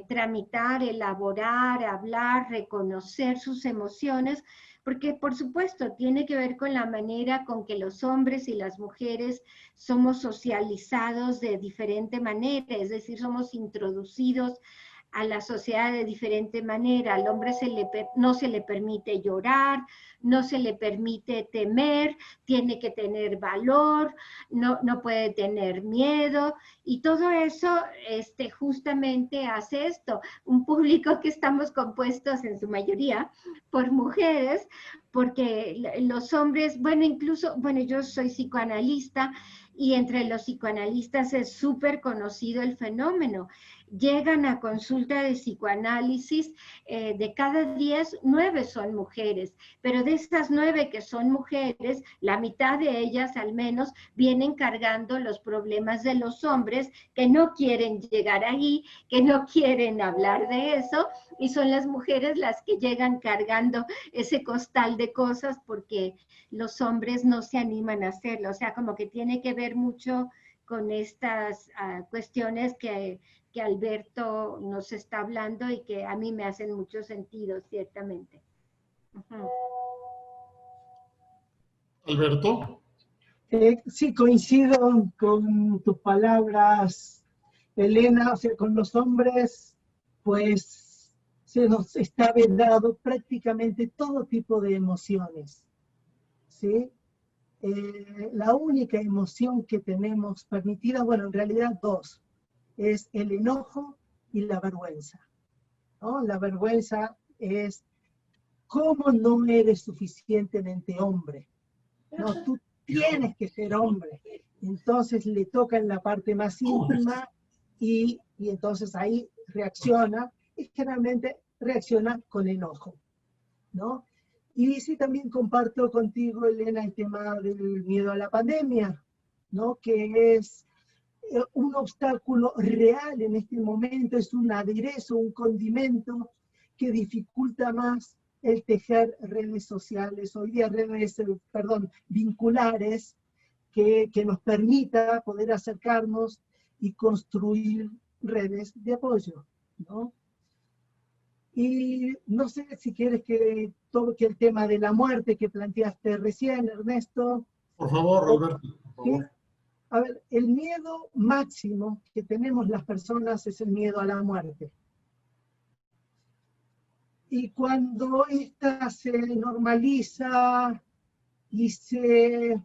tramitar, elaborar, hablar, reconocer sus emociones, porque por supuesto tiene que ver con la manera con que los hombres y las mujeres somos socializados de diferente manera, es decir, somos introducidos a la sociedad de diferente manera. Al hombre no se le permite llorar, no se le permite temer, tiene que tener valor, no puede tener miedo, y todo eso justamente hace esto. Un público que estamos compuestos en su mayoría por mujeres, porque los hombres, bueno, incluso, bueno, yo soy psicoanalista, y entre los psicoanalistas es súper conocido el fenómeno. Llegan a consulta de psicoanálisis, de cada 10, 9 son mujeres, pero de esas 9 que son mujeres, la mitad de ellas al menos vienen cargando los problemas de los hombres que no quieren llegar ahí, que no quieren hablar de eso, y son las mujeres las que llegan cargando ese costal de cosas porque los hombres no se animan a hacerlo. O sea, como que tiene que ver mucho con estas cuestiones que Alberto nos está hablando y que a mí me hacen mucho sentido, ciertamente. Uh-huh. Alberto. Sí, coincido con tus palabras, Elena. O sea, con los hombres, pues se nos está vedado prácticamente todo tipo de emociones, ¿sí? La única emoción que tenemos permitida, bueno, en realidad 2, es el enojo y la vergüenza, ¿no? La vergüenza es cómo no eres suficientemente hombre, ¿no? Tú tienes que ser hombre. Entonces le toca en la parte más íntima y entonces ahí reacciona, y generalmente reacciona con enojo, ¿no? Y sí, también comparto contigo, Elena, el tema del miedo a la pandemia, ¿no? Que es un obstáculo real en este momento, es un aderezo, un condimento que dificulta más el tejer redes sociales, hoy día redes, vinculares, que nos permita poder acercarnos y construir redes de apoyo, ¿no? Y no sé si quieres que toque el tema de la muerte que planteaste recién, Ernesto. Por favor, Alberto, por favor. ¿Sí? A ver, el miedo máximo que tenemos las personas es el miedo a la muerte. Y cuando esta se normaliza y se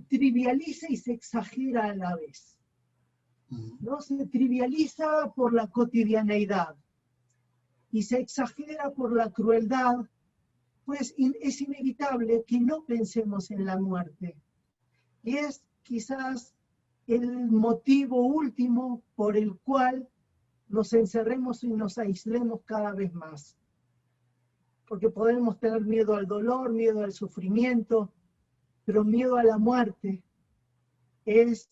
trivializa y se exagera a la vez, ¿no? Se trivializa por la cotidianeidad y se exagera por la crueldad, pues es inevitable que no pensemos en la muerte. Y es quizás el motivo último por el cual nos encerremos y nos aislemos cada vez más. Porque podemos tener miedo al dolor, miedo al sufrimiento, pero miedo a la muerte es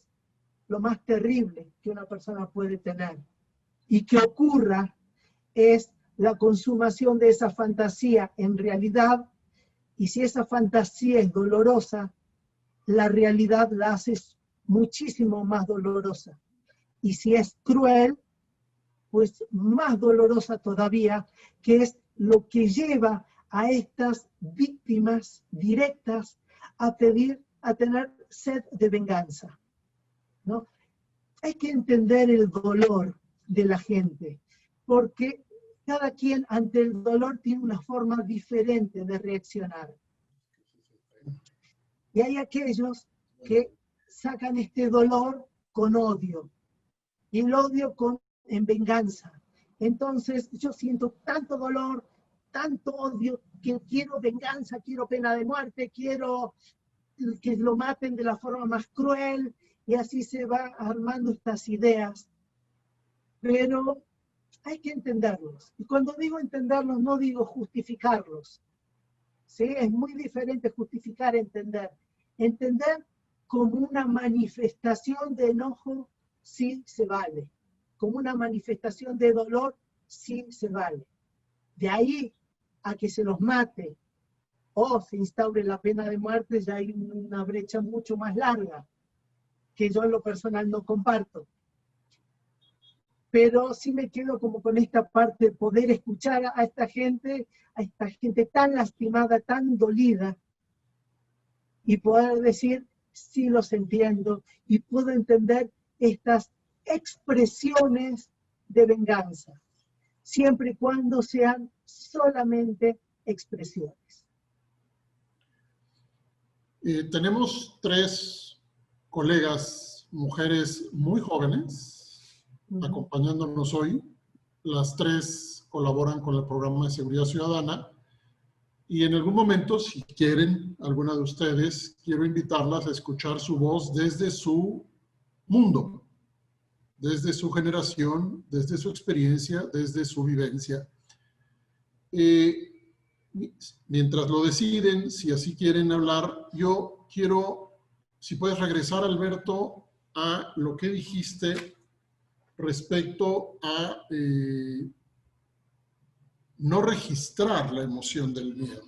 lo más terrible que una persona puede tener. Y que ocurra es la consumación de esa fantasía en realidad, y si esa fantasía es dolorosa, la realidad la hace muchísimo más dolorosa. Y si es cruel, pues más dolorosa todavía, que es lo que lleva a estas víctimas directas a tener sed de venganza, ¿no? Hay que entender el dolor de la gente, porque cada quien ante el dolor tiene una forma diferente de reaccionar. Y hay aquellos que sacan este dolor con odio, y el odio en venganza. Entonces yo siento tanto dolor, tanto odio, que quiero venganza, quiero pena de muerte, quiero que lo maten de la forma más cruel, y así se van armando estas ideas. Pero hay que entenderlos. Y cuando digo entenderlos, no digo justificarlos, ¿sí? Es muy diferente justificar, entender. Entender como una manifestación de enojo, sí se vale. Como una manifestación de dolor, sí se vale. De ahí a que se los mate o se instaure la pena de muerte, ya hay una brecha mucho más larga, que yo en lo personal no comparto. Pero sí me quedo como con esta parte de poder escuchar a esta gente tan lastimada, tan dolida, y poder decir, sí los entiendo, y puedo entender estas expresiones de venganza, siempre y cuando sean solamente expresiones. Tenemos 3 colegas, mujeres muy jóvenes, acompañándonos hoy. Las 3 colaboran con el programa de seguridad ciudadana. Y en algún momento, si quieren, alguna de ustedes, quiero invitarlas a escuchar su voz desde su mundo, desde su generación, desde su experiencia, desde su vivencia. Mientras lo deciden, si así quieren hablar, yo quiero, si puedes regresar, Alberto, a lo que dijiste respecto a no registrar la emoción del miedo.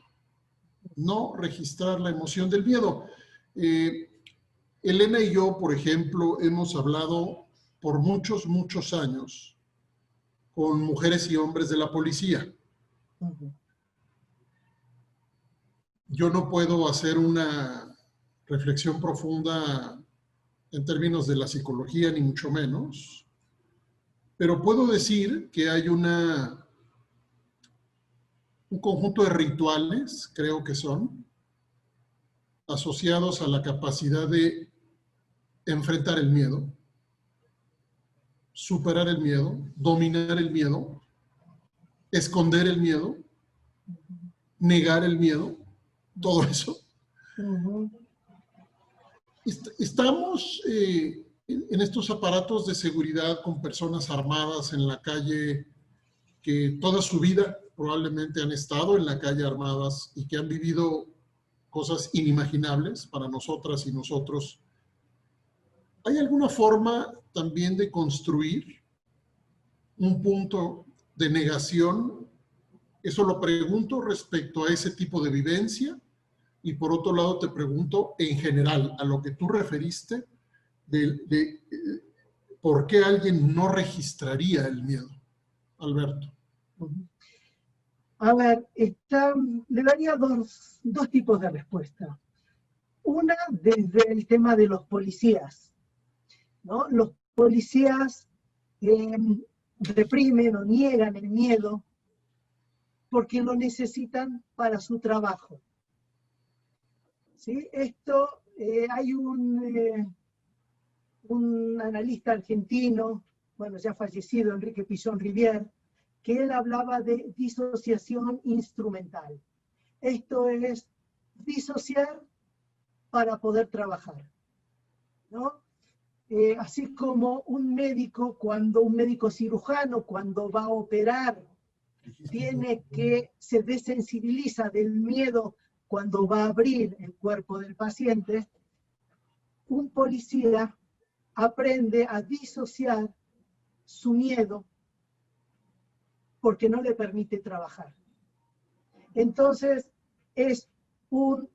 No registrar la emoción del miedo. Elena y yo, por ejemplo, hemos hablado por muchos, muchos años con mujeres y hombres de la policía. Yo no puedo hacer una reflexión profunda en términos de la psicología, ni mucho menos, pero puedo decir que hay un conjunto de rituales, creo que son, asociados a la capacidad de enfrentar el miedo, superar el miedo, dominar el miedo, esconder el miedo, negar el miedo, todo eso. Estamos en estos aparatos de seguridad con personas armadas en la calle que toda su vida probablemente han estado en la calle armadas y que han vivido cosas inimaginables para nosotras y nosotros. ¿Hay alguna forma también de construir un punto de negación? Eso lo pregunto respecto a ese tipo de vivencia. Y por otro lado te pregunto en general a lo que tú referiste de por qué alguien no registraría el miedo. Alberto. A ver, le daría dos tipos de respuesta. Una desde el tema de los policías, ¿no? Los policías reprimen o niegan el miedo porque lo necesitan para su trabajo. ¿Sí? Esto, hay un analista argentino, bueno, ya fallecido, Enrique Pillon Rivière, que él hablaba de disociación instrumental. Esto es disociar para poder trabajar, ¿no? Así como un médico cirujano, cuando va a operar, se desensibiliza del miedo cuando va a abrir el cuerpo del paciente, un policía aprende a disociar su miedo porque no le permite trabajar. Entonces, es un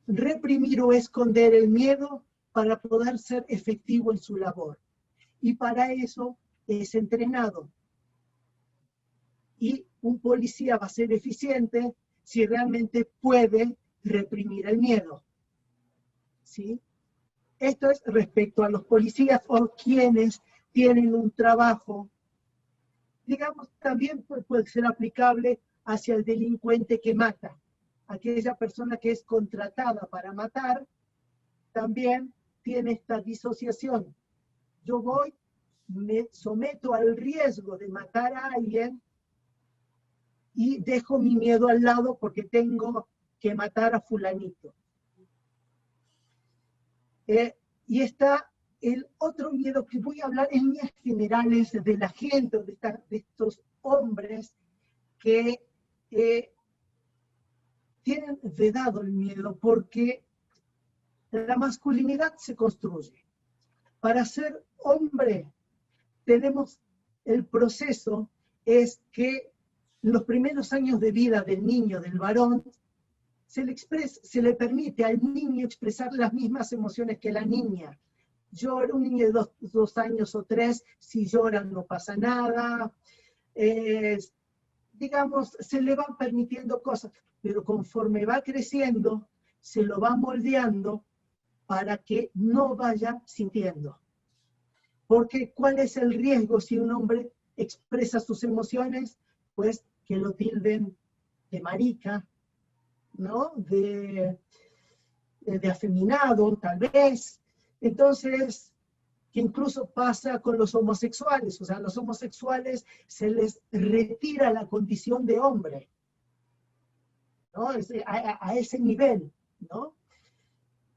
reprimir o esconder el miedo para poder ser efectivo en su labor. Y para eso es entrenado. Y un policía va a ser eficiente si realmente puede reprimir el miedo. ¿Sí? Esto es respecto a los policías o quienes tienen un trabajo. Digamos, también puede ser aplicable hacia el delincuente que mata. Aquella persona que es contratada para matar, también tiene esta disociación. Yo me someto al riesgo de matar a alguien y dejo mi miedo al lado porque tengo que matar a fulanito. Y está el otro miedo que voy a hablar en líneas generales de la gente, de estos hombres que tienen vedado el miedo porque la masculinidad se construye. Para ser hombre, el proceso es que En los primeros años de vida del niño, del varón, se le permite al niño expresar las mismas emociones que la niña. Llora un niño de 2 años o 3, si llora no pasa nada. Digamos, se le van permitiendo cosas, pero conforme va creciendo, se lo va moldeando para que no vaya sintiendo. Porque ¿cuál es el riesgo si un hombre expresa sus emociones? Pues que lo tilden de marica, ¿no? De afeminado, tal vez. Entonces, que incluso pasa con los homosexuales. O sea, a los homosexuales se les retira la condición de hombre, ¿no? A ese nivel, ¿no?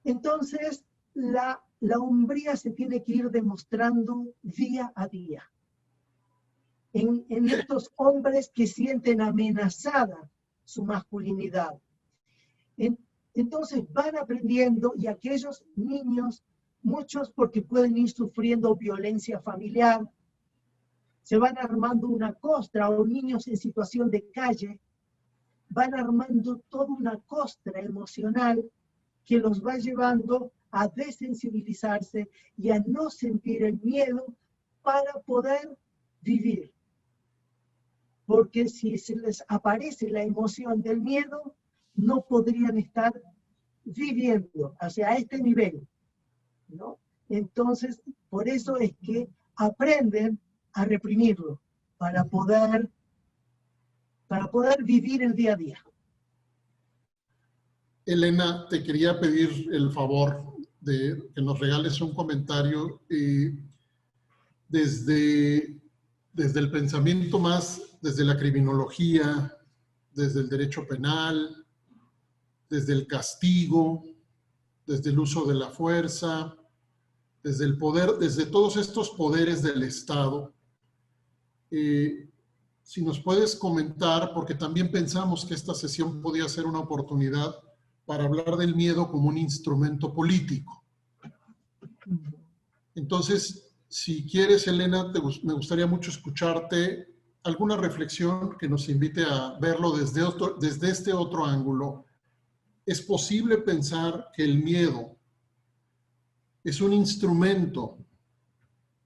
Entonces, la hombría se tiene que ir demostrando día a día. En estos hombres que sienten amenazada su masculinidad. Entonces van aprendiendo, y aquellos niños, muchos porque pueden ir sufriendo violencia familiar, se van armando una costra, o niños en situación de calle, van armando toda una costra emocional que los va llevando a desensibilizarse y a no sentir el miedo para poder vivir. Porque si se les aparece la emoción del miedo, no podrían estar viviendo, o sea, a este nivel, ¿no? Entonces, por eso es que aprenden a reprimirlo, para poder vivir el día a día. Elena, te quería pedir el favor de que nos regales un comentario desde el pensamiento más, desde la criminología, desde el derecho penal, desde el castigo, desde el uso de la fuerza, desde el poder, desde todos estos poderes del Estado. Si nos puedes comentar, porque también pensamos que esta sesión podía ser una oportunidad para hablar del miedo como un instrumento político. Entonces, si quieres, Elena, me gustaría mucho escucharte alguna reflexión que nos invite a verlo desde este otro ángulo. ¿Es posible pensar que el miedo es un instrumento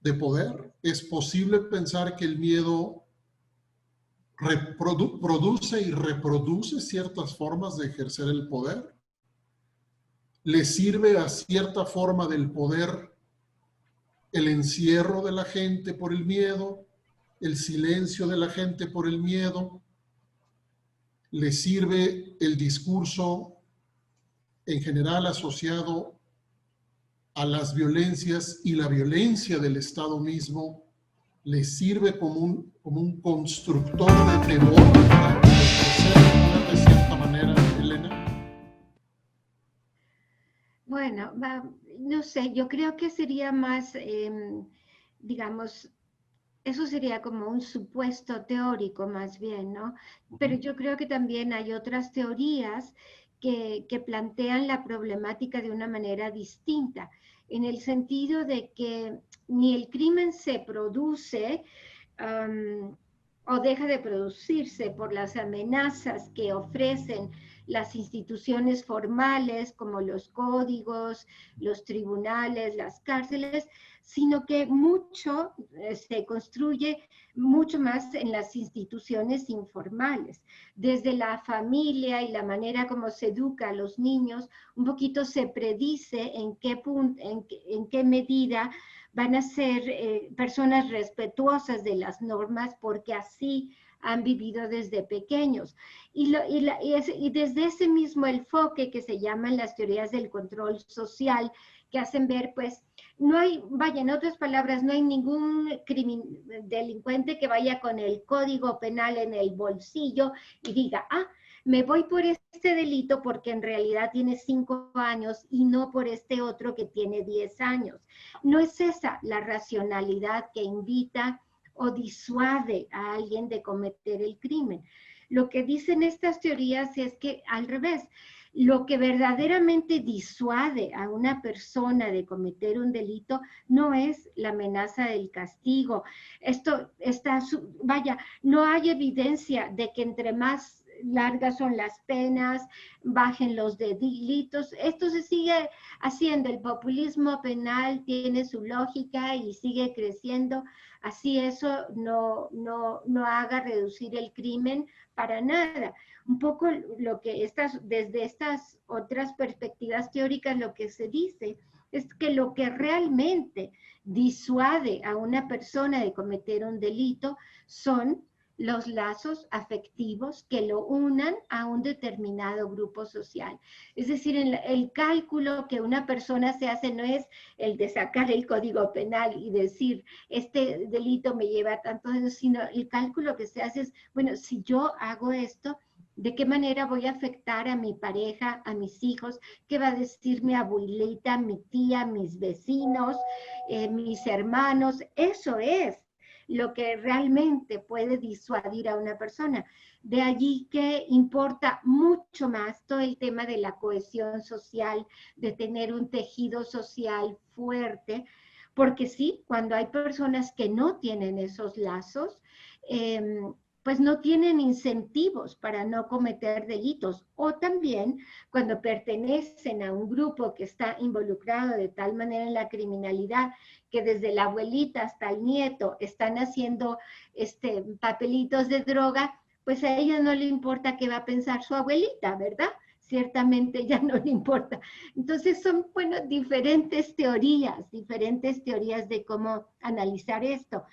de poder? ¿Es posible pensar que el miedo produce y reproduce ciertas formas de ejercer el poder? ¿Le sirve a cierta forma del poder el encierro de la gente por el miedo, el silencio de la gente por el miedo? ¿Le sirve el discurso en general asociado a las violencias y la violencia del Estado mismo? ¿Le sirve como un constructor de temor para crecer de cierta manera, Elena? Bueno, no sé, yo creo que sería más, digamos, eso sería como un supuesto teórico más bien, ¿no? Pero yo creo que también hay otras teorías que plantean la problemática de una manera distinta, en el sentido de que ni el crimen se produce o deja de producirse por las amenazas que ofrecen las instituciones formales como los códigos, los tribunales, las cárceles, sino que mucho se construye mucho más en las instituciones informales. Desde la familia y la manera como se educa a los niños, un poquito se predice en qué medida van a ser personas respetuosas de las normas, porque así han vivido desde pequeños. Y desde ese mismo enfoque que se llaman las teorías del control social, que hacen ver, pues, no hay, vaya, en otras palabras, no hay ningún delincuente que vaya con el código penal en el bolsillo y diga, me voy por este delito porque en realidad tiene 5 años y no por este otro que tiene 10 años. No es esa la racionalidad que invita o disuade a alguien de cometer el crimen. Lo que dicen estas teorías es que al revés, lo que verdaderamente disuade a una persona de cometer un delito no es la amenaza del castigo. Vaya, no hay evidencia de que entre más largas son las penas, bajen los delitos. Esto se sigue haciendo. El populismo penal tiene su lógica y sigue creciendo. Así eso no haga reducir el crimen para nada. Un poco lo que desde estas otras perspectivas teóricas lo que se dice es que lo que realmente disuade a una persona de cometer un delito son los lazos afectivos que lo unan a un determinado grupo social. Es decir, el cálculo que una persona se hace no es el de sacar el código penal y decir, este delito me lleva a tanto, sino el cálculo que se hace es, bueno, si yo hago esto, ¿de qué manera voy a afectar a mi pareja, a mis hijos? ¿Qué va a decir mi abuelita, mi tía, mis vecinos, mis hermanos? Eso es lo que realmente puede disuadir a una persona. De allí que importa mucho más todo el tema de la cohesión social, de tener un tejido social fuerte, porque sí, cuando hay personas que no tienen esos lazos, pues no tienen incentivos para no cometer delitos, o también cuando pertenecen a un grupo que está involucrado de tal manera en la criminalidad que desde la abuelita hasta el nieto están haciendo papelitos de droga, pues a ella no le importa qué va a pensar su abuelita, ¿verdad? Ciertamente ya no le importa. Entonces son, bueno, diferentes teorías de cómo analizar esto.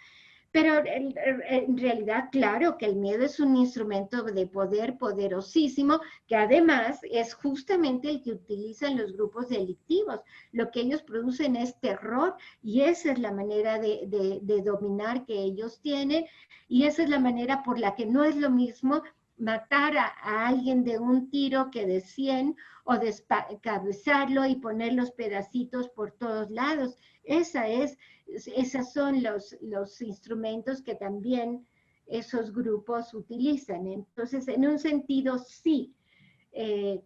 Pero en realidad, claro, que el miedo es un instrumento de poder poderosísimo, que además es justamente el que utilizan los grupos delictivos. Lo que ellos producen es terror y esa es la manera de dominar que ellos tienen y esa es la manera por la que no es lo mismo matar a alguien de un tiro que de 100 o descabezarlo y poner los pedacitos por todos lados. Esos son los instrumentos que también esos grupos utilizan. Entonces, en un sentido, sí,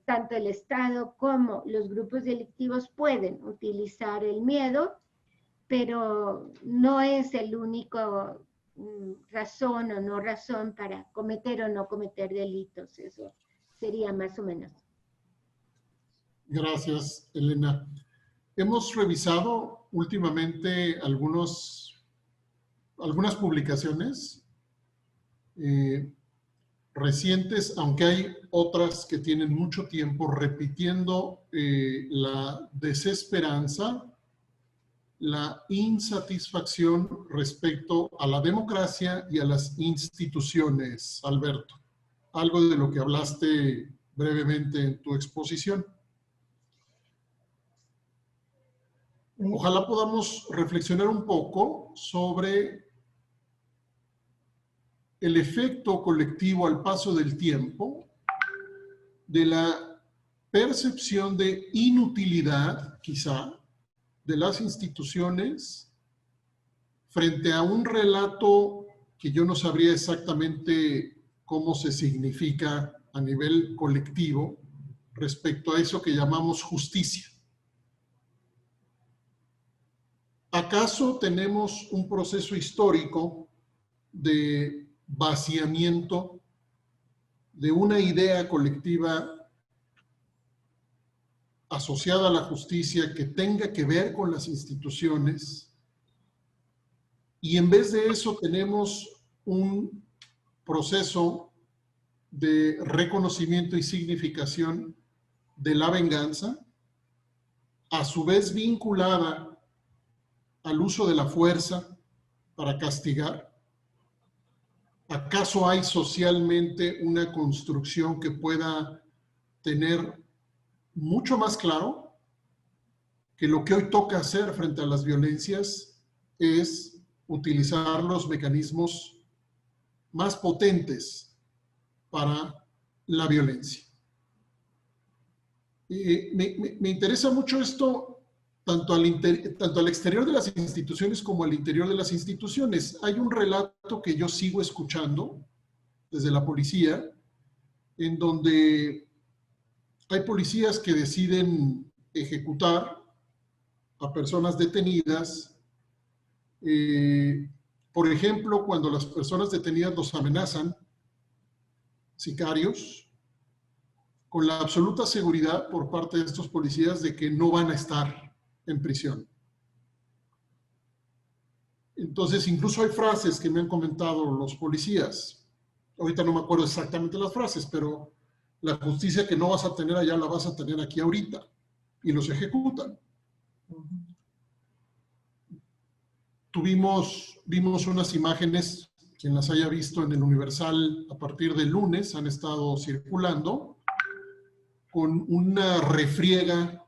tanto el Estado como los grupos delictivos pueden utilizar el miedo, pero no es el único razón o no razón para cometer o no cometer delitos. Eso sería más o menos. Gracias, Elena. Hemos revisado últimamente algunas publicaciones recientes, aunque hay otras que tienen mucho tiempo repitiendo la desesperanza, la insatisfacción respecto a la democracia y a las instituciones, Alberto. Algo de lo que hablaste brevemente en tu exposición. Ojalá podamos reflexionar un poco sobre el efecto colectivo al paso del tiempo de la percepción de inutilidad, quizá, de las instituciones frente a un relato que yo no sabría exactamente cómo se significa a nivel colectivo respecto a eso que llamamos justicia. ¿Acaso tenemos un proceso histórico de vaciamiento de una idea colectiva asociada a la justicia que tenga que ver con las instituciones? Y en vez de eso tenemos un proceso de reconocimiento y significación de la venganza, a su vez vinculada al uso de la fuerza para castigar. ¿Acaso hay socialmente una construcción que pueda tener mucho más claro que lo que hoy toca hacer frente a las violencias es utilizar los mecanismos más potentes para la violencia? Me interesa mucho esto tanto al exterior de las instituciones como al interior de las instituciones. Hay un relato que yo sigo escuchando desde la policía, en donde hay policías que deciden ejecutar a personas detenidas. Por ejemplo, cuando las personas detenidas los amenazan, sicarios, con la absoluta seguridad por parte de estos policías de que no van a estar en prisión. Entonces, incluso hay frases que me han comentado los policías. Ahorita no me acuerdo exactamente las frases, pero la justicia que no vas a tener allá la vas a tener aquí ahorita. Y los ejecutan. Vimos unas imágenes, quien las haya visto en el Universal a partir del lunes, han estado circulando, con una refriega,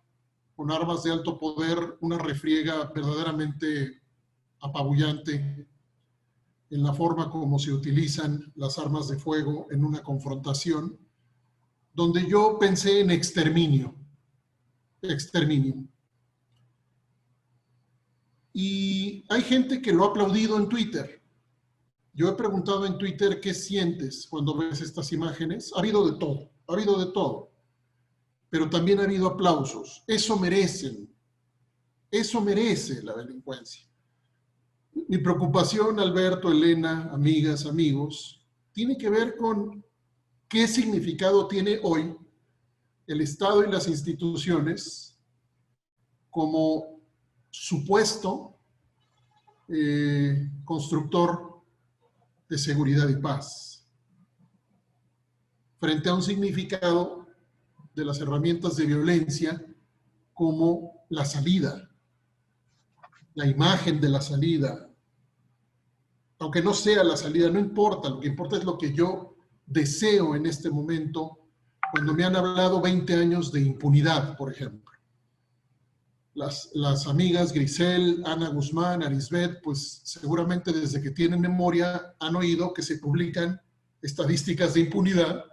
con armas de alto poder, una refriega verdaderamente apabullante en la forma como se utilizan las armas de fuego en una confrontación, donde yo pensé en exterminio. Exterminio. Y hay gente que lo ha aplaudido en Twitter. Yo he preguntado en Twitter qué sientes cuando ves estas imágenes. Ha habido de todo, ha habido de todo. Pero también ha habido aplausos. Eso merece la delincuencia. Mi preocupación, Alberto, Elena, amigas, amigos, tiene que ver con qué significado tiene hoy el Estado y las instituciones como supuesto constructor de seguridad y paz, frente a un significado de las herramientas de violencia como la salida, la imagen de la salida. Aunque no sea la salida, no importa, lo que importa es lo que yo deseo en este momento, cuando me han hablado 20 años de impunidad, por ejemplo. Las amigas Grisel, Ana Guzmán, Arisbet, pues seguramente desde que tienen memoria han oído que se publican estadísticas de impunidad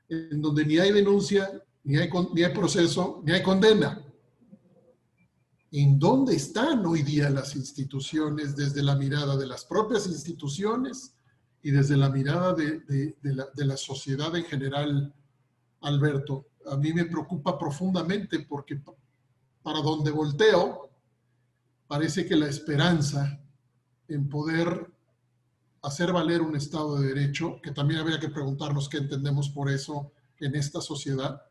en donde ni hay denuncia, ni hay proceso, ni hay condena. ¿En dónde están hoy día las instituciones desde la mirada de las propias instituciones y desde la mirada de la sociedad en general, Alberto? A mí me preocupa profundamente porque para donde volteo, parece que la esperanza en poder hacer valer un Estado de Derecho, que también habría que preguntarnos qué entendemos por eso en esta sociedad,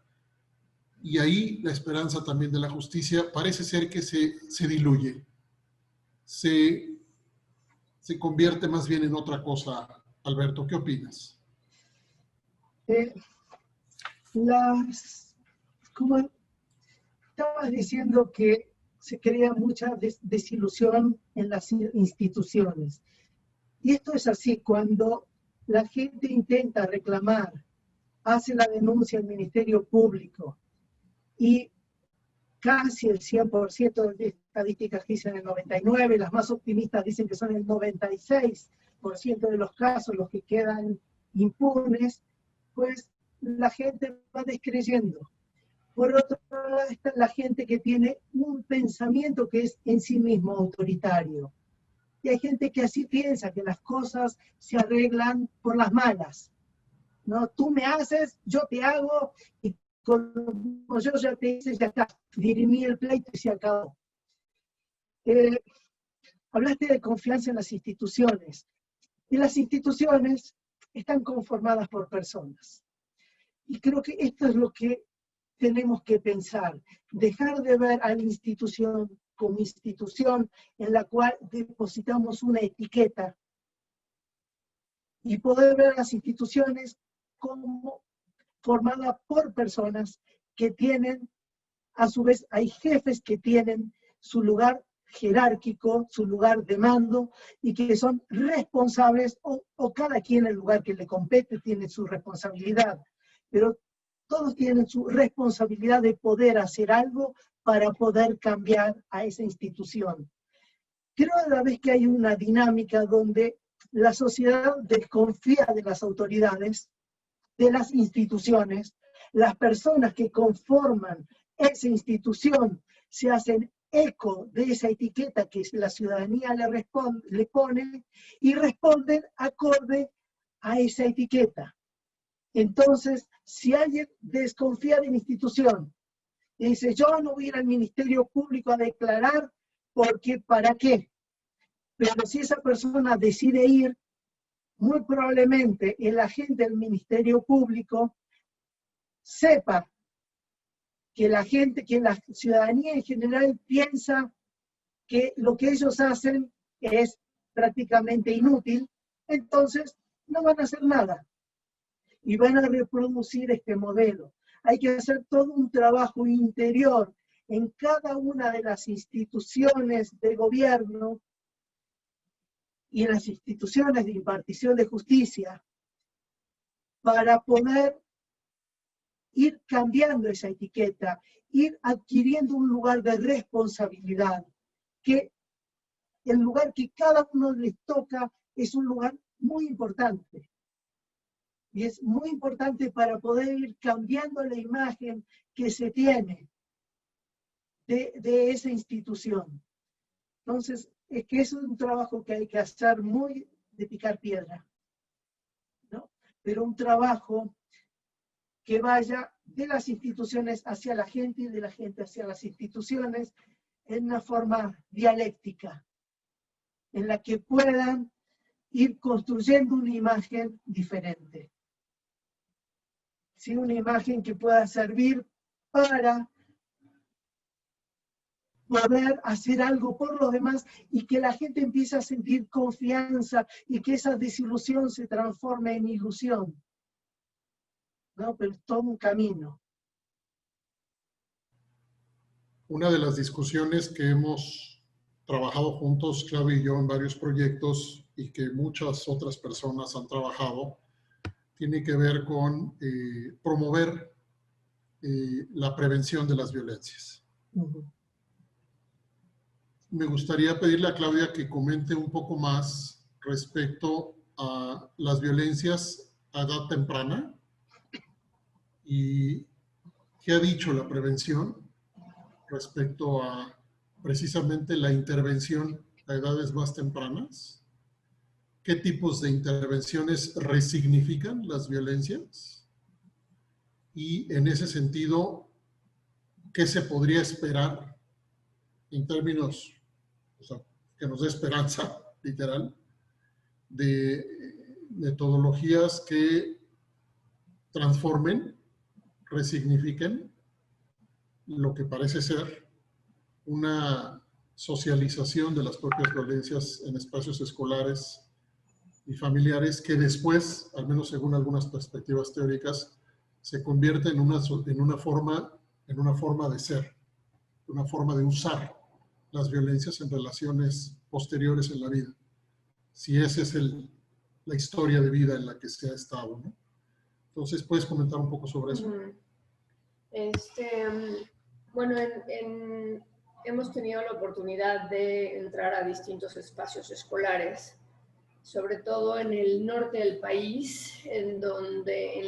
y ahí la esperanza también de la justicia parece ser que se diluye, se convierte más bien en otra cosa. Alberto, ¿qué opinas? Como estabas diciendo que se crea mucha desilusión en las instituciones. Y esto es así, cuando la gente intenta reclamar, hace la denuncia al Ministerio Público y casi el 100% de estadísticas dicen el 99%, las más optimistas dicen que son el 96% de los casos los que quedan impunes, pues la gente va descreyendo. Por otro lado está la gente que tiene un pensamiento que es en sí mismo autoritario. Y hay gente que así piensa, que las cosas se arreglan por las malas, ¿no? Tú me haces, yo te hago, y como yo ya te hice, ya está, dirimí el pleito y se acabó. Hablaste de confianza en las instituciones, y las instituciones están conformadas por personas. Y creo que esto es lo que tenemos que pensar, dejar de ver a la institución como institución en la cual depositamos una etiqueta y poder ver a las instituciones como formadas por personas que tienen, a su vez hay jefes que tienen su lugar jerárquico, su lugar de mando y que son responsables o cada quien en el lugar que le compete tiene su responsabilidad, pero todos tienen su responsabilidad de poder hacer algo para poder cambiar a esa institución. Creo a la vez que hay una dinámica donde la sociedad desconfía de las autoridades, de las instituciones, las personas que conforman esa institución se hacen eco de esa etiqueta que la ciudadanía le pone y responden acorde a esa etiqueta. Entonces, si alguien desconfía de la institución y dice, yo no voy a ir al Ministerio Público a declarar porque ¿para qué? Pero si esa persona decide ir, muy probablemente el agente del Ministerio Público sepa que la gente, que la ciudadanía en general piensa que lo que ellos hacen es prácticamente inútil, entonces no van a hacer nada y van a reproducir este modelo. Hay que hacer todo un trabajo interior en cada una de las instituciones de gobierno y en las instituciones de impartición de justicia para poder ir cambiando esa etiqueta, ir adquiriendo un lugar de responsabilidad, que el lugar que cada uno les toca es un lugar muy importante. Y es muy importante para poder ir cambiando la imagen que se tiene de esa institución. Entonces, es que es un trabajo que hay que hacer muy de picar piedra, ¿no? Pero un trabajo que vaya de las instituciones hacia la gente y de la gente hacia las instituciones en una forma dialéctica, en la que puedan ir construyendo una imagen diferente. ¿Sí? Una imagen que pueda servir para poder hacer algo por los demás y que la gente empiece a sentir confianza y que esa desilusión se transforme en ilusión. ¿No? Pero es todo un camino. Una de las discusiones que hemos trabajado juntos, Claudio y yo, en varios proyectos y que muchas otras personas han trabajado, tiene que ver con promover la prevención de las violencias. Me gustaría pedirle a Claudia que comente un poco más respecto a las violencias a edad temprana y qué ha dicho la prevención respecto a precisamente la intervención a edades más tempranas. ¿Qué tipos de intervenciones resignifican las violencias? Y en ese sentido, ¿qué se podría esperar en términos, o sea, que nos dé esperanza, literal, de metodologías que transformen, resignifiquen lo que parece ser una socialización de las propias violencias en espacios escolares y familiares que después, al menos según algunas perspectivas teóricas, se convierte en una forma de ser, una forma de usar las violencias en relaciones posteriores en la vida. Si esa es la historia de vida en la que se ha estado, ¿no? Entonces, ¿puedes comentar un poco sobre eso? Bueno, hemos tenido la oportunidad de entrar a distintos espacios escolares, sobre todo en el norte del país, en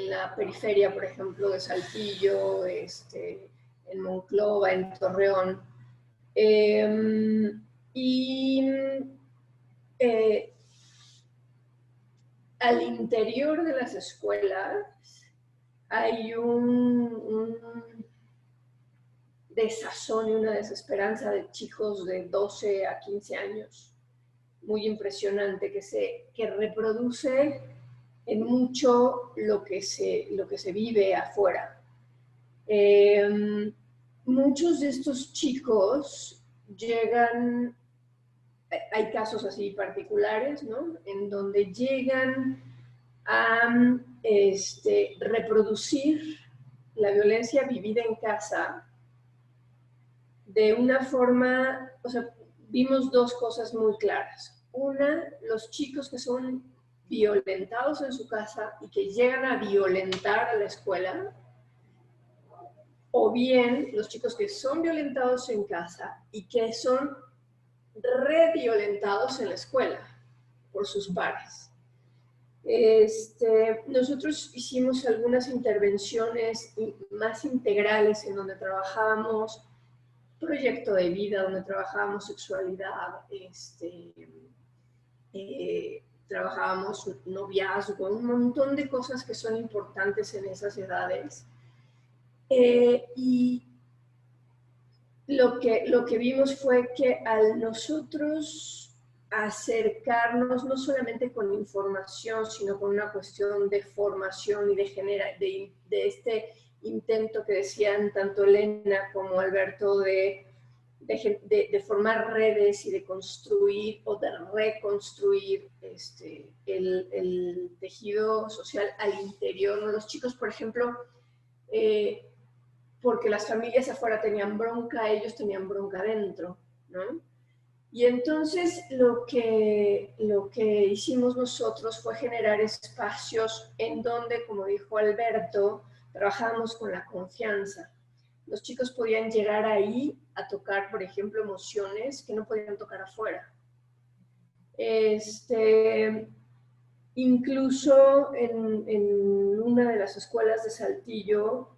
la periferia, por ejemplo, de Saltillo, en Monclova, en Torreón. Al interior de las escuelas hay un desazón y una desesperanza de chicos de 12 a 15 años, muy impresionante, que reproduce en mucho lo que se vive afuera. Muchos de estos chicos llegan, hay casos así particulares, ¿no? En donde llegan a reproducir la violencia vivida en casa de una forma, o sea, vimos dos cosas muy claras. Una, los chicos que son violentados en su casa y que llegan a violentar a la escuela, o bien los chicos que son violentados en casa y que son reviolentados en la escuela por sus pares. Nosotros hicimos algunas intervenciones más integrales en donde trabajábamos proyecto de vida, donde trabajábamos sexualidad, trabajábamos noviazgo, un montón de cosas que son importantes en esas edades. Y lo que vimos fue que al nosotros acercarnos no solamente con información, sino con una cuestión de formación y de este intento que decían tanto Elena como Alberto de formar redes y de construir o de reconstruir el tejido social al interior, ¿no? Los chicos, por ejemplo, porque las familias afuera tenían bronca, ellos tenían bronca adentro, ¿no? Y entonces lo que hicimos nosotros fue generar espacios en donde, como dijo Alberto, trabajamos con la confianza. Los chicos podían llegar ahí a tocar, por ejemplo, emociones que no podían tocar afuera. Incluso en una de las escuelas de Saltillo,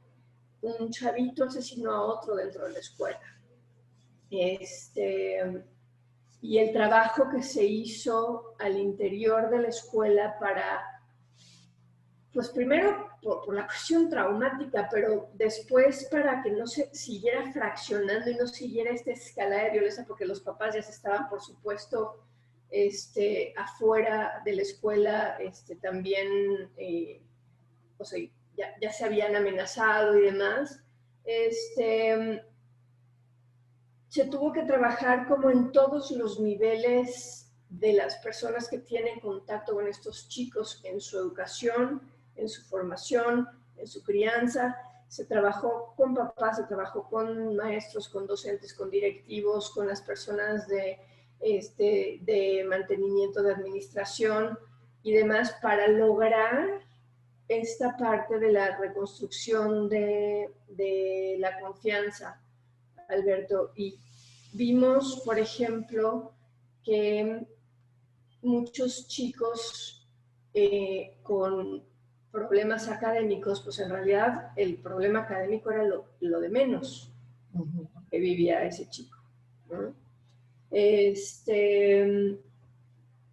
un chavito asesinó a otro dentro de la escuela. Y el trabajo que se hizo al interior de la escuela para, pues primero por la cuestión traumática, pero después para que no se siguiera fraccionando y no siguiera esta escalada de violencia, porque los papás ya se estaban, por supuesto, afuera de la escuela, también, o sea, ya se habían amenazado y demás. Se tuvo que trabajar como en todos los niveles de las personas que tienen contacto con estos chicos en su educación, en su formación, en su crianza. Se trabajó con papás, se trabajó con maestros, con docentes, con directivos, con las personas de mantenimiento de administración y demás para lograr esta parte de la reconstrucción de la confianza, Alberto. Y vimos, por ejemplo, que muchos chicos con problemas académicos, pues en realidad el problema académico era lo de menos que vivía ese chico, ¿no?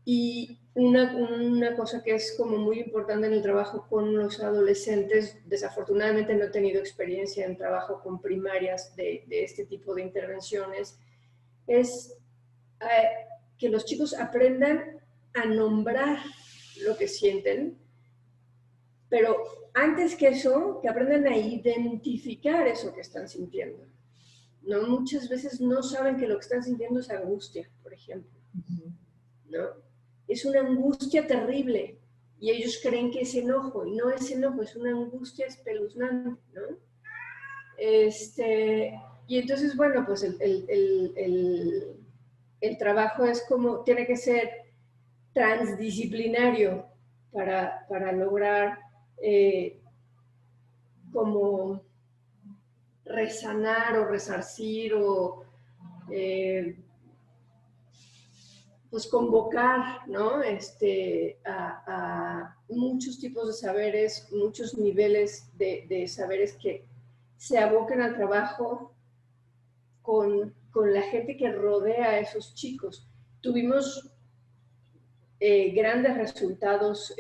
Y una cosa que es como muy importante en el trabajo con los adolescentes, desafortunadamente no he tenido experiencia en trabajo con primarias de este tipo de intervenciones, es que los chicos aprendan a nombrar lo que sienten, pero antes que eso, que aprendan a identificar eso que están sintiendo. ¿No? Muchas veces no saben que lo que están sintiendo es angustia, por ejemplo, ¿no? Es una angustia terrible y ellos creen que es enojo y no es enojo, es una angustia espeluznante, ¿no? Y entonces, bueno, pues el trabajo es como, tiene que ser transdisciplinario para lograr como resanar o resarcir o pues convocar, ¿no? A muchos tipos de saberes, muchos niveles de saberes que se aboquen al trabajo con la gente que rodea a esos chicos. Tuvimos grandes resultados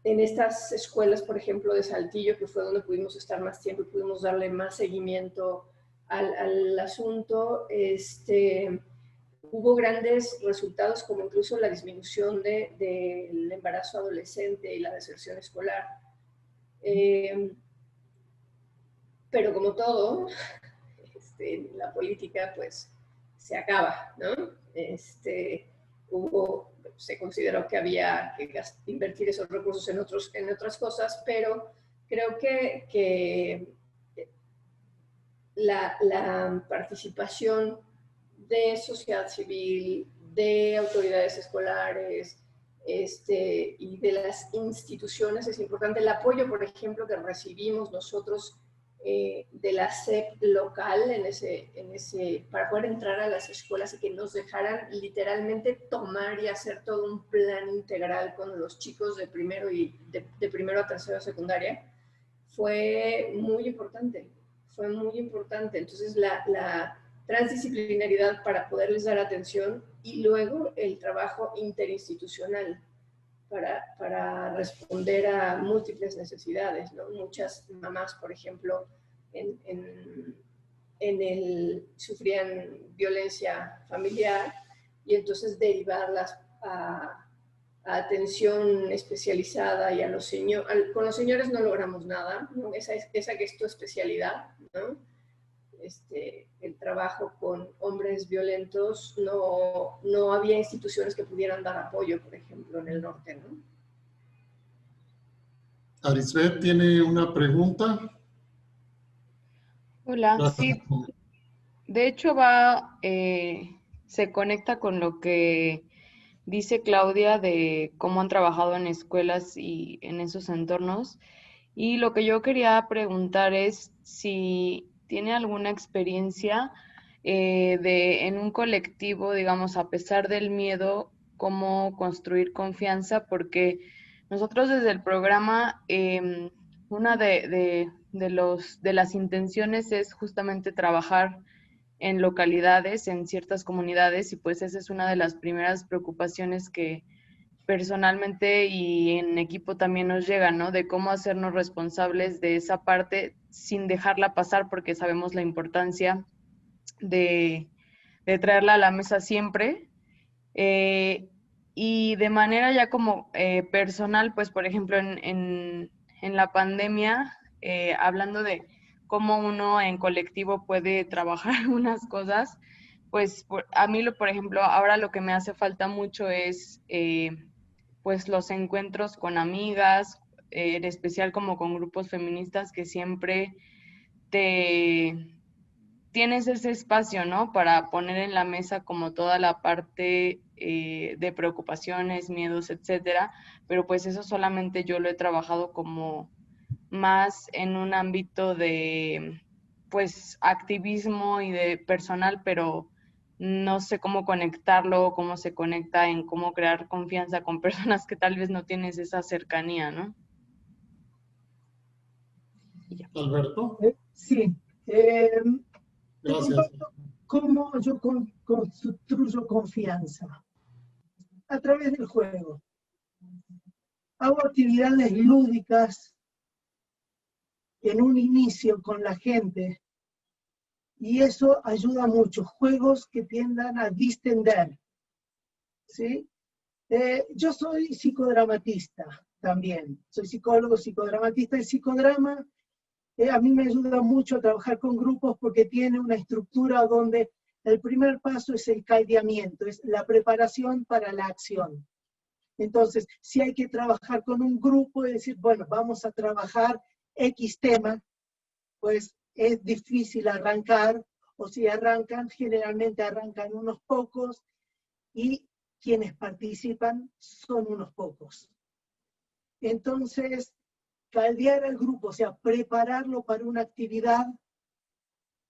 en estas escuelas, por ejemplo, de Saltillo, que fue donde pudimos estar más tiempo y pudimos darle más seguimiento al asunto. Hubo grandes resultados, como incluso la disminución del embarazo adolescente y la deserción escolar. Pero como todo, la política pues se acaba, ¿no? Se consideró que había que invertir esos recursos en otras cosas, pero creo que la participación de sociedad civil, de autoridades escolares y de las instituciones es importante. El apoyo, por ejemplo, que recibimos nosotros de la SEP local para poder entrar a las escuelas y que nos dejaran literalmente tomar y hacer todo un plan integral con los chicos de primero de primero a tercero secundaria, fue muy importante. Entonces transdisciplinaridad para poderles dar atención, y luego el trabajo interinstitucional para responder a múltiples necesidades, ¿no? Muchas mamás, por ejemplo, sufrían violencia familiar, y entonces derivarlas a atención especializada, y a los con los señores no logramos nada, ¿no? Esa que es tu especialidad, ¿no? El trabajo con hombres violentos, no había instituciones que pudieran dar apoyo, por ejemplo, en el norte, ¿no? Arisbet tiene una pregunta. Hola, Gracias. sí, de hecho se conecta con lo que dice Claudia de cómo han trabajado en escuelas y en esos entornos. Y lo que yo quería preguntar es si tiene alguna experiencia en un colectivo, digamos, a pesar del miedo, cómo construir confianza, porque nosotros desde el programa, una de las intenciones es justamente trabajar en localidades, en ciertas comunidades, y pues esa es una de las primeras preocupaciones que personalmente y en equipo también nos llega, ¿no? De cómo hacernos responsables de esa parte sin dejarla pasar, porque sabemos la importancia de traerla a la mesa siempre. Y de manera ya como personal, pues por ejemplo en la pandemia, hablando de cómo uno en colectivo puede trabajar algunas cosas, pues a mí, por ejemplo, ahora lo que me hace falta mucho es pues los encuentros con amigas, en especial como con grupos feministas que siempre tienes ese espacio, ¿no? Para poner en la mesa como toda la parte de preocupaciones, miedos, etcétera, pero pues eso solamente yo lo he trabajado como más en un ámbito de, pues, activismo y de personal, pero no sé cómo conectarlo, cómo se conecta en cómo crear confianza con personas que tal vez no tienes esa cercanía, ¿no? Alberto. Sí. Te Gracias. comparto cómo yo construyo confianza. A través del juego. Hago actividades lúdicas en un inicio con la gente, y eso ayuda mucho. Juegos que tiendan a distender, ¿sí? Yo soy psicodramatista también. Soy psicólogo, psicodramatista. El psicodrama a mí me ayuda mucho a trabajar con grupos porque tiene una estructura donde el primer paso es el caldeamiento, es la preparación para la acción. Entonces, si hay que trabajar con un grupo y decir, bueno, vamos a trabajar X tema, pues es difícil arrancar, o si arrancan, generalmente arrancan unos pocos, y quienes participan son unos pocos. Entonces, caldear al grupo, o sea, prepararlo para una actividad,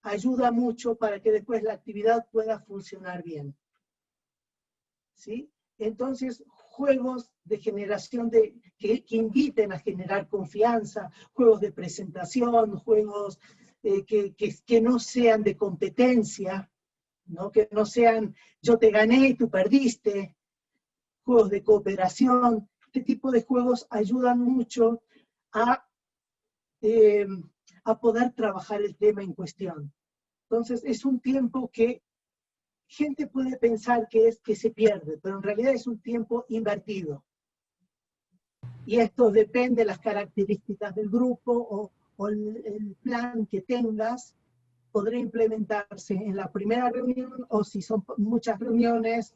ayuda mucho para que después la actividad pueda funcionar bien. ¿Sí? Entonces, juegos de generación que inviten a generar confianza, juegos de presentación, juegos que no sean de competencia, ¿no? Que no sean yo te gané y tú perdiste, juegos de cooperación. Este tipo de juegos ayudan mucho a poder trabajar el tema en cuestión. Entonces, es un tiempo que gente puede pensar que se pierde, pero en realidad es un tiempo invertido. Y esto depende de las características del grupo o el plan que tengas, podrá implementarse en la primera reunión, o si son muchas reuniones,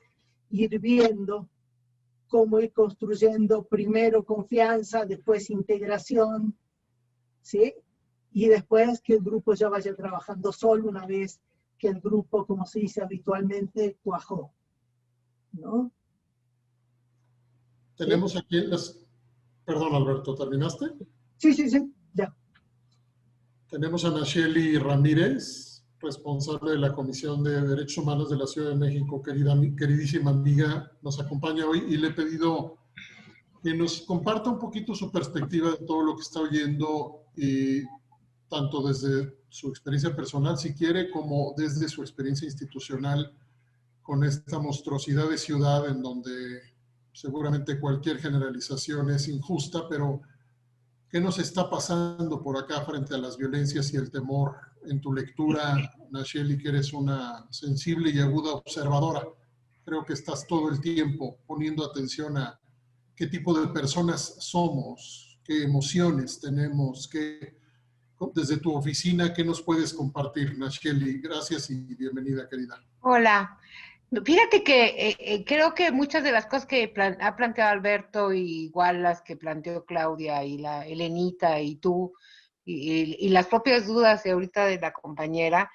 ir viendo cómo ir construyendo primero confianza, después integración, ¿sí? Y después que el grupo ya vaya trabajando solo una vez que el grupo, como se dice habitualmente, cuajó, ¿no? Tenemos aquí Perdón, Alberto, ¿terminaste? Sí, ya. Tenemos a Nacheli Ramírez, responsable de la Comisión de Derechos Humanos de la Ciudad de México, queridísima amiga, nos acompaña hoy, y le he pedido que nos comparta un poquito su perspectiva de todo lo que está oyendo. tanto desde su experiencia personal, si quiere, como desde su experiencia institucional con esta monstruosidad de ciudad en donde seguramente cualquier generalización es injusta, pero ¿qué nos está pasando por acá frente a las violencias y el temor? En tu lectura, Nacheli, que eres una sensible y aguda observadora, creo que estás todo el tiempo poniendo atención a qué tipo de personas somos, qué emociones tenemos, desde tu oficina, ¿qué nos puedes compartir, Nacheli? Gracias y bienvenida, querida. Hola. Fíjate que creo que muchas de las cosas que ha planteado Alberto, y igual las que planteó Claudia y la Elenita y tú, y las propias dudas de ahorita de la compañera,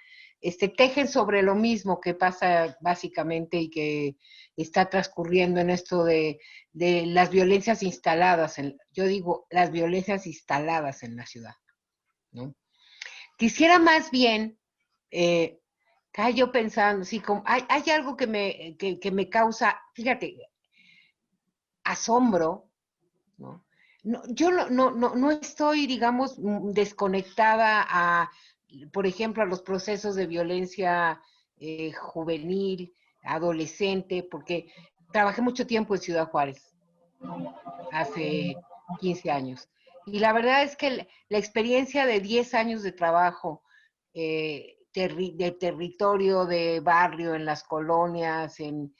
tejen sobre lo mismo que pasa básicamente y que está transcurriendo en esto de las violencias instaladas, yo digo las violencias instaladas en la ciudad, ¿no? Quisiera más bien... estaba yo pensando, sí, como hay algo que me causa, fíjate, asombro, ¿no? No, yo no estoy, digamos, desconectada a, por ejemplo, a los procesos de violencia juvenil, adolescente, porque trabajé mucho tiempo en Ciudad Juárez, hace 15 años. Y la verdad es que la experiencia de 10 años de trabajo, de territorio, de barrio, en las colonias, en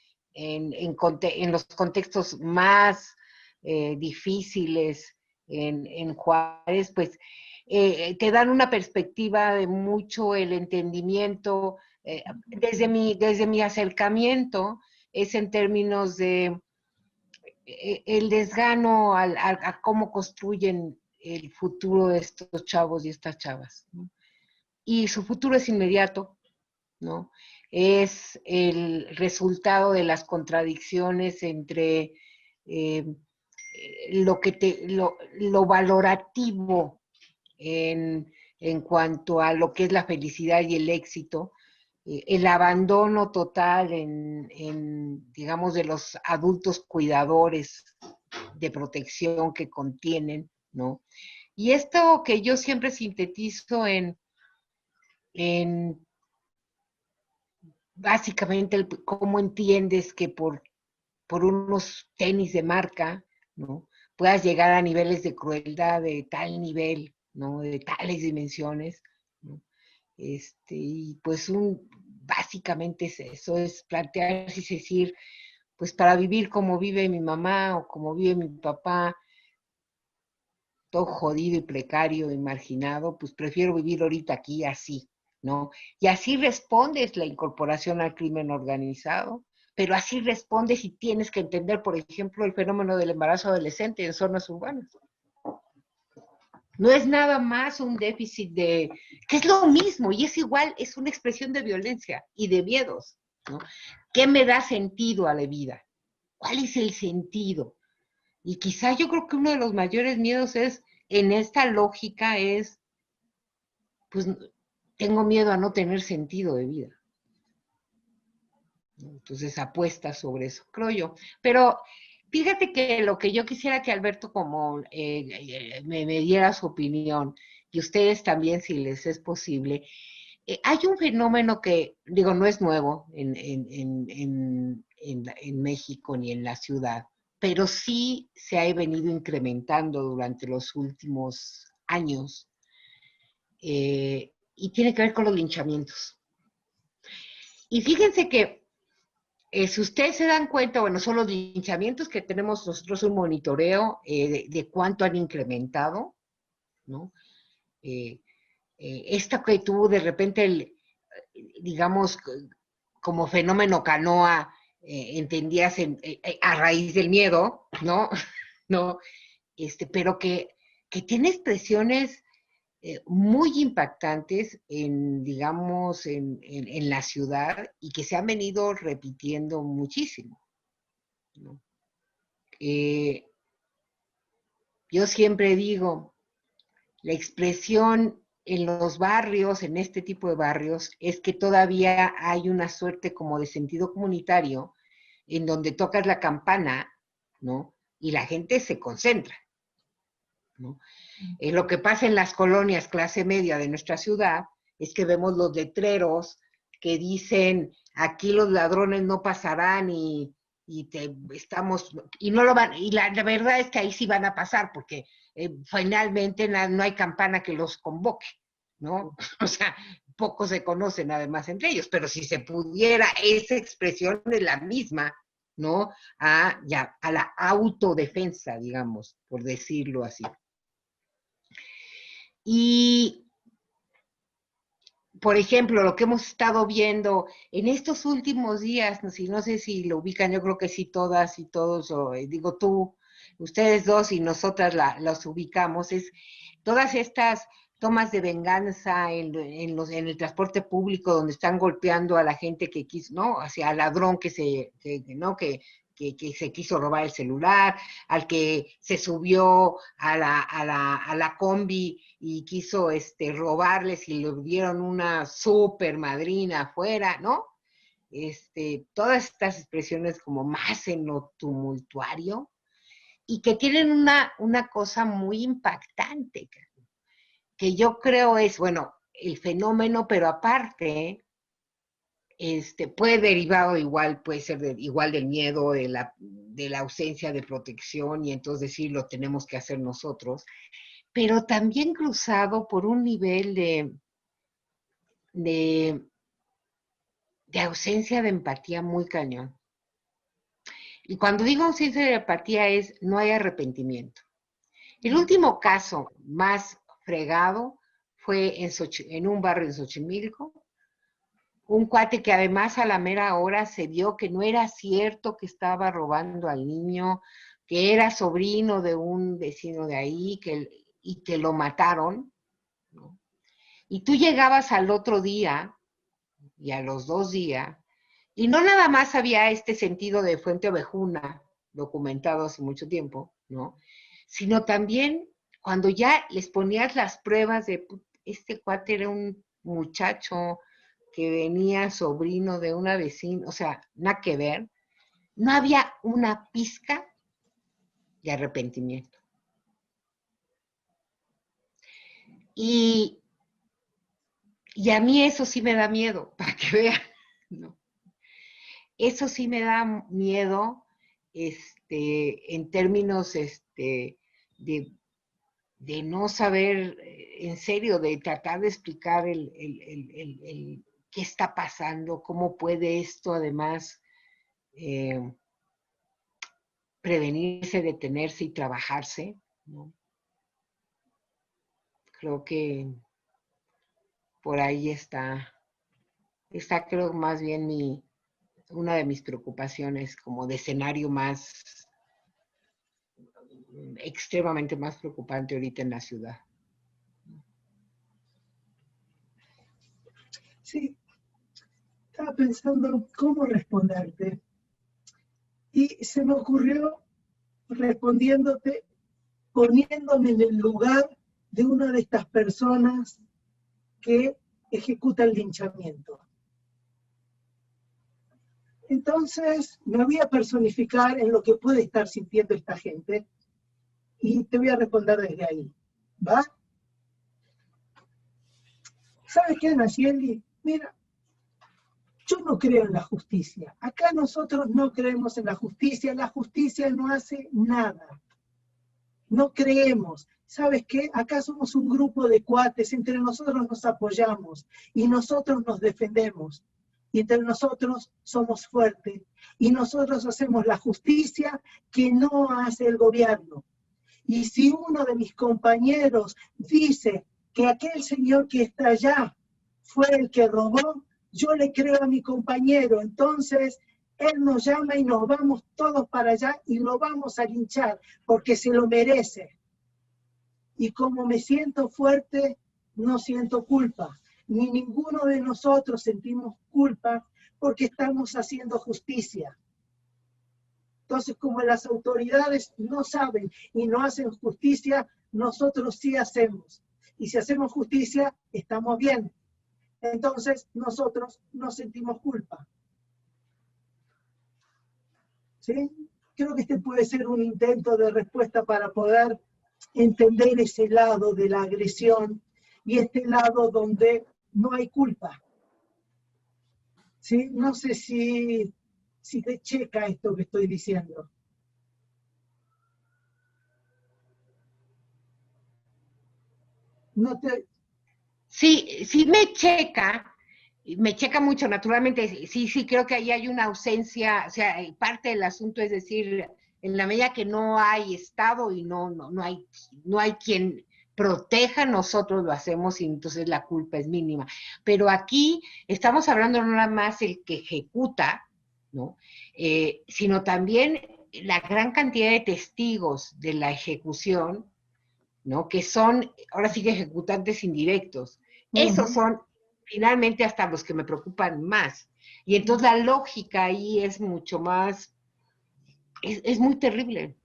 los contextos más difíciles en Juárez, pues te dan una perspectiva de mucho el entendimiento. Desde mi acercamiento es en términos de el desgano a cómo construyen el futuro de estos chavos y estas chavas, ¿no? Y su futuro es inmediato, ¿no? Es el resultado de las contradicciones entre lo valorativo en cuanto a lo que es la felicidad y el éxito, el abandono total digamos, de los adultos cuidadores de protección que contienen, ¿no? Y esto que yo siempre sintetizo en básicamente cómo entiendes que por unos tenis de marca, ¿no?, puedas llegar a niveles de crueldad de tal nivel, ¿no?, de tales dimensiones, ¿no? Y pues básicamente es eso, es plantearse y decir, pues para vivir como vive mi mamá o como vive mi papá, todo jodido y precario y marginado, pues prefiero vivir ahorita aquí así, ¿no? Y así respondes la incorporación al crimen organizado, pero así respondes y tienes que entender, por ejemplo, el fenómeno del embarazo adolescente en zonas urbanas. No es nada más un déficit que es lo mismo y es igual, es una expresión de violencia y de miedos, ¿no? ¿Qué me da sentido a la vida? ¿Cuál es el sentido? Y quizá yo creo que uno de los mayores miedos en esta lógica pues, tengo miedo a no tener sentido de vida. Entonces apuesta sobre eso, creo yo. Pero fíjate que lo que yo quisiera que Alberto me diera su opinión, y ustedes también, si les es posible, hay un fenómeno que, digo, no es nuevo en México ni en la ciudad, pero sí se ha venido incrementando durante los últimos años, y tiene que ver con los linchamientos. Y fíjense que si ustedes se dan cuenta, bueno, son los linchamientos que tenemos nosotros un monitoreo de cuánto han incrementado, ¿no? Esta que tuvo de repente, digamos, como fenómeno canoa, entendías a raíz del miedo, ¿no? ¿No? Pero que tiene expresiones muy impactantes digamos, en la ciudad y que se han venido repitiendo muchísimo, ¿no? Yo siempre digo, la expresión en los barrios, en este tipo de barrios, es que todavía hay una suerte como de sentido comunitario en donde tocas la campana, ¿no?, y la gente se concentra, ¿no? Lo que pasa en las colonias clase media de nuestra ciudad es que vemos los letreros que dicen, aquí los ladrones no pasarán y no lo van, y la verdad es que ahí sí van a pasar, porque finalmente no hay campana que los convoque, ¿no? O sea, pocos se conocen además entre ellos, pero si se pudiera, esa expresión es la misma, ¿no? A la autodefensa, digamos, por decirlo así. Y, por ejemplo, lo que hemos estado viendo en estos últimos días, no sé si lo ubican, yo creo que sí todas y todos, digo tú, ustedes dos y nosotras los ubicamos, es todas estas tomas de venganza en el transporte público donde están golpeando a la gente que quiso, ¿no? Hacia al ladrón que se quiso robar el celular, al que se subió a la combi y quiso robarles y le dieron una super madrina afuera, ¿no? Todas estas expresiones como más en lo tumultuario y que tienen una cosa muy impactante, que yo creo es, bueno, el fenómeno, pero aparte, puede derivado igual, puede ser igual del miedo, de la ausencia de protección, y entonces decir, lo tenemos que hacer nosotros, pero también cruzado por un nivel de ausencia de empatía muy cañón. Y cuando digo ausencia de empatía es, no hay arrepentimiento. El último caso más fregado fue en un barrio en Xochimilco, un cuate que además a la mera hora se vio que no era cierto que estaba robando al niño, que era sobrino de un vecino de ahí y que lo mataron, ¿no? Y tú llegabas al otro día y a los 2 días, y no nada más había este sentido de fuente ovejuna documentado hace mucho tiempo, ¿no? Sino también cuando ya les ponías las pruebas de este cuate era un muchacho que venía sobrino de una vecina, o sea, nada que ver, no había una pizca de arrepentimiento. Y a mí eso sí me da miedo, para que vean, ¿no? Eso sí me da miedo, en términos, de no saber, en serio, de tratar de explicar qué está pasando, cómo puede esto además prevenirse, detenerse y trabajarse, ¿no? Creo que por ahí está creo más bien una de mis preocupaciones como de escenario más extremadamente más preocupante ahorita en la ciudad. Sí, estaba pensando cómo responderte y se me ocurrió respondiéndote, poniéndome en el lugar de una de estas personas que ejecuta el linchamiento. Entonces me voy a personificar en lo que puede estar sintiendo esta gente y te voy a responder desde ahí, ¿va? ¿Sabes qué, Nayeli? Mira, yo no creo en la justicia. Acá nosotros no creemos en la justicia no hace nada. No creemos. ¿Sabes qué? Acá somos un grupo de cuates, entre nosotros nos apoyamos y nosotros nos defendemos. Y entre nosotros somos fuertes. Y nosotros hacemos la justicia que no hace el gobierno. Y si uno de mis compañeros dice que aquel señor que está allá fue el que robó, yo le creo a mi compañero. Entonces, él nos llama y nos vamos todos para allá y lo vamos a linchar porque se lo merece. Y como me siento fuerte, no siento culpa. Ni ninguno de nosotros sentimos culpa porque estamos haciendo justicia. Entonces, como las autoridades no saben y no hacen justicia, nosotros sí hacemos. Y si hacemos justicia, estamos bien. Entonces, nosotros no sentimos culpa. ¿Sí? Creo que este puede ser un intento de respuesta para poder entender ese lado de la agresión y este lado donde no hay culpa. ¿Sí? No sé si te checa esto que estoy diciendo. No te... Sí, sí me checa mucho, naturalmente, sí creo que ahí hay una ausencia, o sea, parte del asunto es decir, en la medida que no hay Estado y no hay quien proteja, nosotros lo hacemos y entonces la culpa es mínima. Pero aquí estamos hablando no nada más el que ejecuta, ¿no? Sino también la gran cantidad de testigos de la ejecución, ¿no? Que son, ahora sí que ejecutantes indirectos. Esos son finalmente hasta los que me preocupan más. Y entonces la lógica ahí es mucho más, es muy terrible.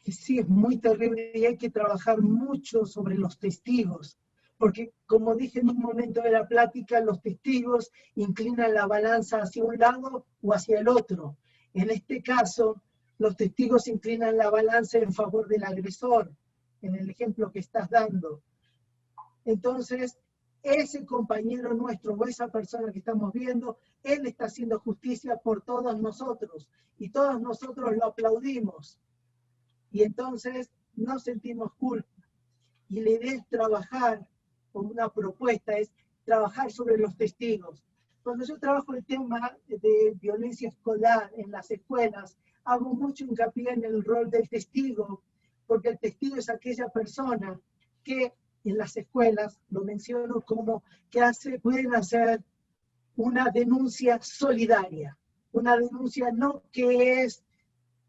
Sí, es muy terrible y hay que trabajar mucho sobre los testigos, porque como dije en un momento de la plática, los testigos inclinan la balanza hacia un lado o hacia el otro. En este caso, los testigos inclinan la balanza en favor del agresor, en el ejemplo que estás dando. Entonces, ese compañero nuestro o esa persona que estamos viendo, él está haciendo justicia por todos nosotros y todos nosotros lo aplaudimos. Y entonces no sentimos culpa. Y la idea es trabajar, con una propuesta, es trabajar sobre los testigos. Cuando yo trabajo el tema de violencia escolar en las escuelas, hago mucho hincapié en el rol del testigo, porque el testigo es aquella persona que en las escuelas, lo menciono como que pueden hacer una denuncia solidaria, una denuncia no que es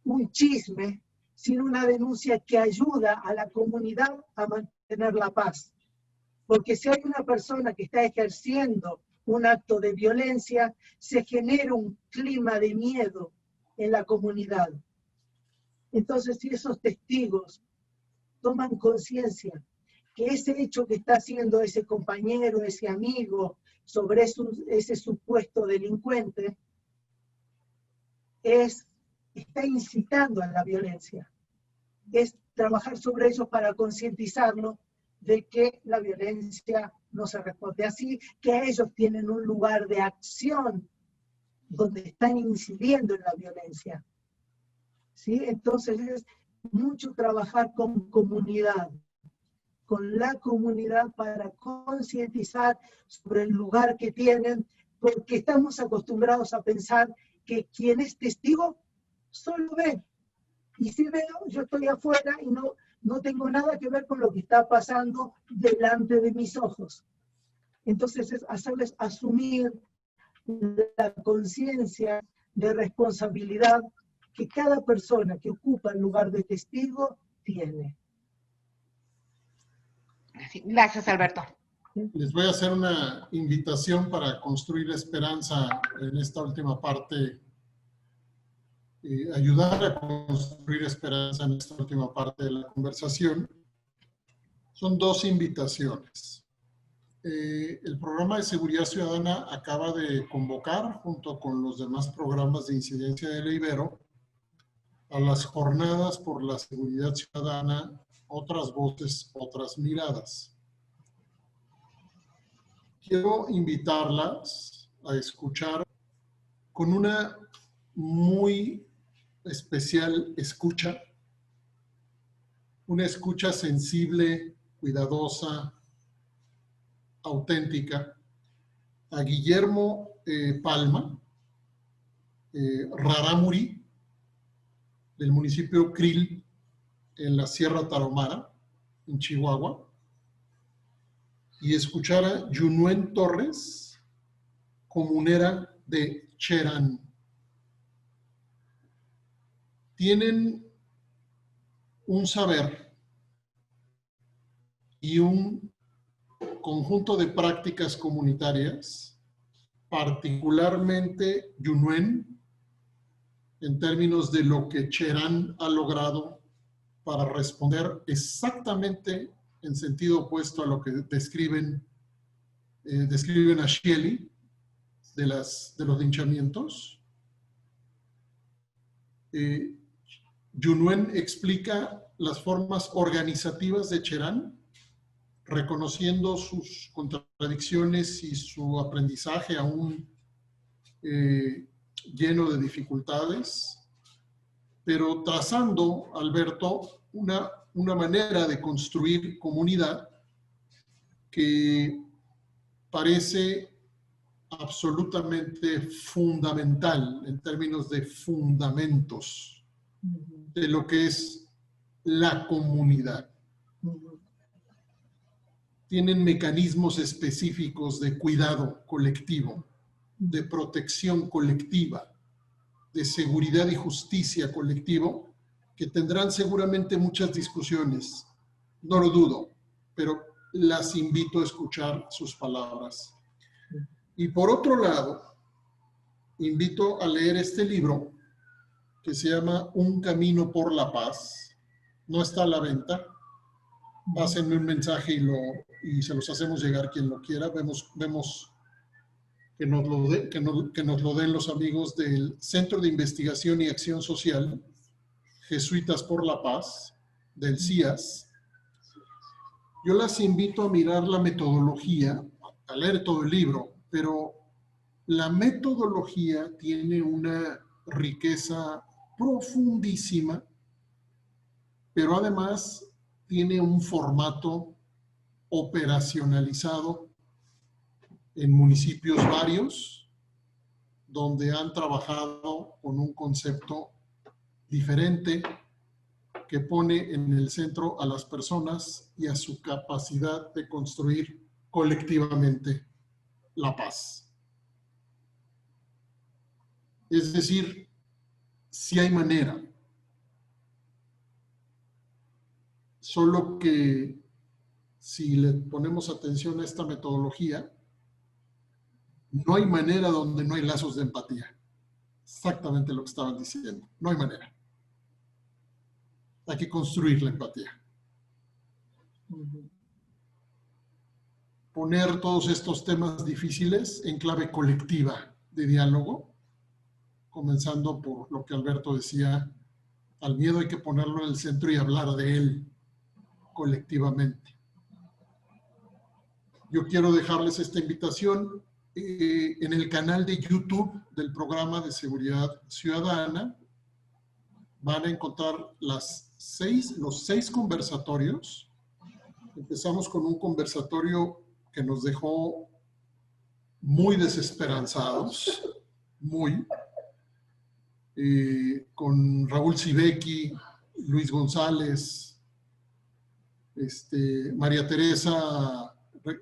un chisme, sino una denuncia que ayuda a la comunidad a mantener la paz. Porque si hay una persona que está ejerciendo un acto de violencia, se genera un clima de miedo en la comunidad. Entonces, si esos testigos toman conciencia que ese hecho que está haciendo ese compañero, ese amigo, sobre ese supuesto delincuente, está incitando a la violencia. Es trabajar sobre ellos para concientizarlos de que la violencia no se responde así, que ellos tienen un lugar de acción donde están incidiendo en la violencia. ¿Sí? Entonces es mucho trabajar con comunidad, con la comunidad para concientizar sobre el lugar que tienen, porque estamos acostumbrados a pensar que quien es testigo solo ve. Y si veo, yo estoy afuera y no tengo nada que ver con lo que está pasando delante de mis ojos. Entonces es hacerles asumir la conciencia de responsabilidad que cada persona que ocupa el lugar de testigo tiene. Gracias, Alberto. Les voy a hacer una invitación para construir esperanza en esta última parte, ayudar a construir esperanza en esta última parte de la conversación. Son dos invitaciones. El programa de seguridad ciudadana acaba de convocar, junto con los demás programas de incidencia de la Ibero, a las jornadas por la seguridad ciudadana, otras voces, otras miradas. Quiero invitarlas a escuchar con una muy especial escucha, una escucha sensible, cuidadosa, auténtica, a Guillermo Palma, Rarámuri, del municipio Krill, en la Sierra Tarahumara, en Chihuahua, y escuchar a Yunuen Torres, comunera de Cherán. Tienen un saber y un conjunto de prácticas comunitarias, particularmente Yunuen, en términos de lo que Cherán ha logrado para responder exactamente en sentido opuesto a lo que describen a Schieli de los linchamientos. Yunuen explica las formas organizativas de Cherán, reconociendo sus contradicciones y su aprendizaje aún lleno de dificultades, pero trazando, Alberto, una manera de construir comunidad que parece absolutamente fundamental en términos de fundamentos de lo que es la comunidad. Tienen mecanismos específicos de cuidado colectivo, de protección colectiva, de seguridad y justicia colectivo, que tendrán seguramente muchas discusiones. No lo dudo, pero las invito a escuchar sus palabras. Y por otro lado, invito a leer este libro que se llama Un camino por la paz. No está a la venta. Pásenme un mensaje y se los hacemos llegar quien lo quiera. Vemos que nos lo den los amigos del Centro de Investigación y Acción Social, Jesuitas por la Paz, del CIAS. Yo las invito a mirar la metodología, a leer todo el libro, pero la metodología tiene una riqueza profundísima, pero además tiene un formato operacionalizado en municipios varios, donde han trabajado con un concepto diferente que pone en el centro a las personas y a su capacidad de construir colectivamente la paz. Es decir, sí hay manera, solo que si le ponemos atención a esta metodología, no hay manera donde no hay lazos de empatía. Exactamente lo que estaban diciendo. No hay manera. Hay que construir la empatía. Poner todos estos temas difíciles en clave colectiva de diálogo, comenzando por lo que Alberto decía, al miedo hay que ponerlo en el centro y hablar de él colectivamente. Yo quiero dejarles esta invitación en el canal de YouTube del Programa de Seguridad Ciudadana. Van a encontrar los 6 conversatorios. Empezamos con un conversatorio que nos dejó muy desesperanzados, con Raúl Sibeki, Luis González, María Teresa,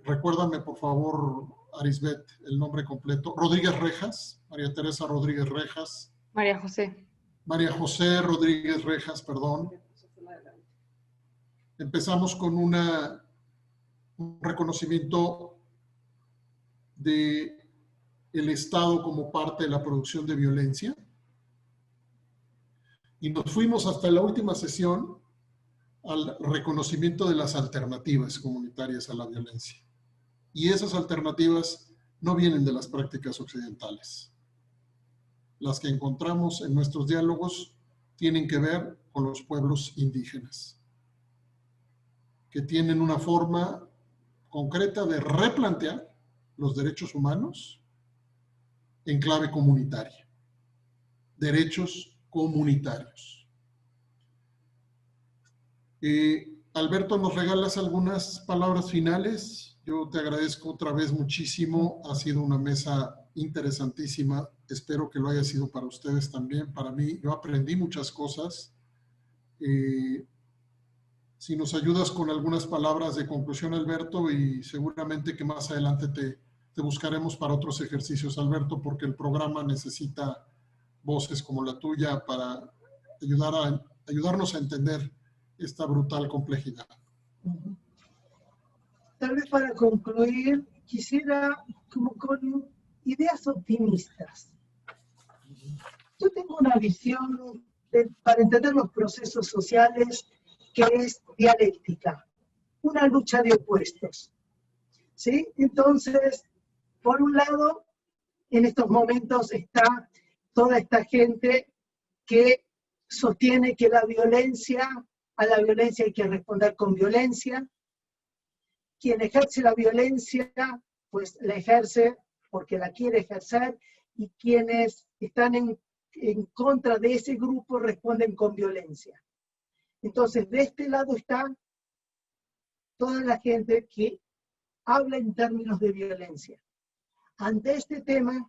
recuérdame por favor, Arisbet, el nombre completo, Rodríguez Rejas, María Teresa Rodríguez Rejas. María José. María José Rodríguez Rejas, perdón. Empezamos con un reconocimiento del Estado como parte de la producción de violencia. Y nos fuimos hasta la última sesión al reconocimiento de las alternativas comunitarias a la violencia. Y esas alternativas no vienen de las prácticas occidentales. Las que encontramos en nuestros diálogos tienen que ver con los pueblos indígenas, que tienen una forma concreta de replantear los derechos humanos en clave comunitaria. Derechos comunitarios. Alberto, ¿nos regalas algunas palabras finales? Yo te agradezco otra vez muchísimo. Ha sido una mesa interesantísima. Espero que lo haya sido para ustedes también. Para mí, yo aprendí muchas cosas. Si nos ayudas con algunas palabras de conclusión, Alberto, y seguramente que más adelante te buscaremos para otros ejercicios, Alberto, porque el programa necesita voces como la tuya para ayudarnos a entender esta brutal complejidad. Tal vez para concluir, quisiera como con ideas optimistas. Yo tengo una visión para entender los procesos sociales que es dialéctica, una lucha de opuestos. ¿Sí? Entonces, por un lado, en estos momentos está toda esta gente que sostiene que la violencia a la violencia hay que responder con violencia. Quien ejerce la violencia, pues la ejerce porque la quiere ejercer, y quienes están en contra de ese grupo responden con violencia. Entonces, de este lado está toda la gente que habla en términos de violencia. Ante este tema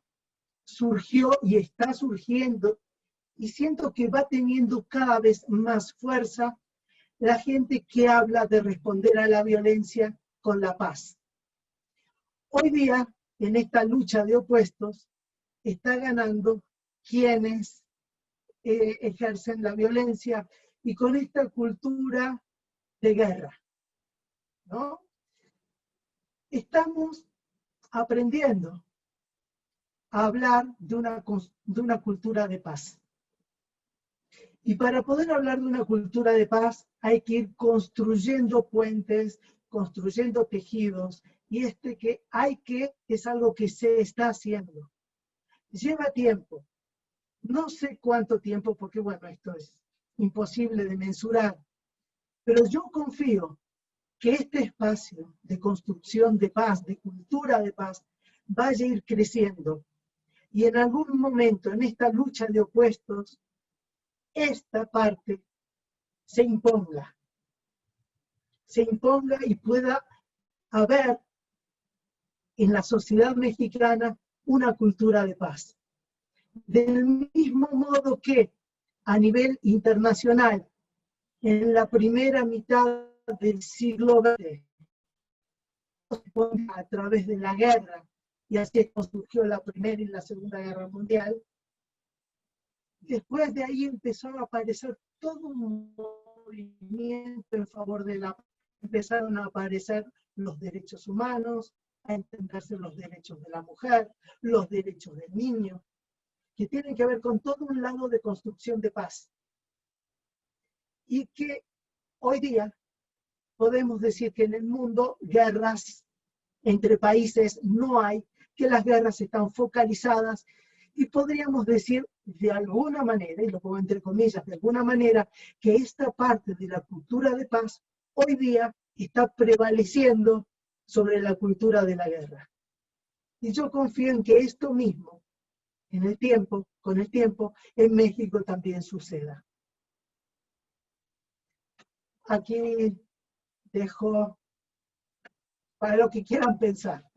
surgió y está surgiendo, y siento que va teniendo cada vez más fuerza, la gente que habla de responder a la violencia con la paz. Hoy día, en esta lucha de opuestos, está ganando quienes ejercen la violencia y con esta cultura de guerra, ¿no? Estamos aprendiendo a hablar de una cultura de paz. Y para poder hablar de una cultura de paz hay que ir construyendo puentes, construyendo tejidos, y es algo que se está haciendo. Lleva tiempo, no sé cuánto tiempo, porque bueno, esto es imposible de mensurar, pero yo confío que este espacio de construcción de paz, de cultura de paz, vaya a ir creciendo, y en algún momento en esta lucha de opuestos, esta parte se imponga y pueda haber en la sociedad mexicana una cultura de paz. Del mismo modo que a nivel internacional, en la primera mitad del siglo XX, a través de la guerra, y así es como surgió la Primera y la Segunda Guerra Mundial, después de ahí empezó a aparecer todo un movimiento en favor de la paz. Empezaron a aparecer los derechos humanos, a entenderse los derechos de la mujer, los derechos del niño, que tienen que ver con todo un lado de construcción de paz. Y que hoy día podemos decir que en el mundo guerras entre países no hay, que las guerras están focalizadas, y podríamos decir de alguna manera, y lo pongo entre comillas, de alguna manera, que esta parte de la cultura de paz hoy día está prevaleciendo sobre la cultura de la guerra. Y yo confío en que esto mismo, con el tiempo, en México también suceda. Aquí dejo para lo que quieran pensar.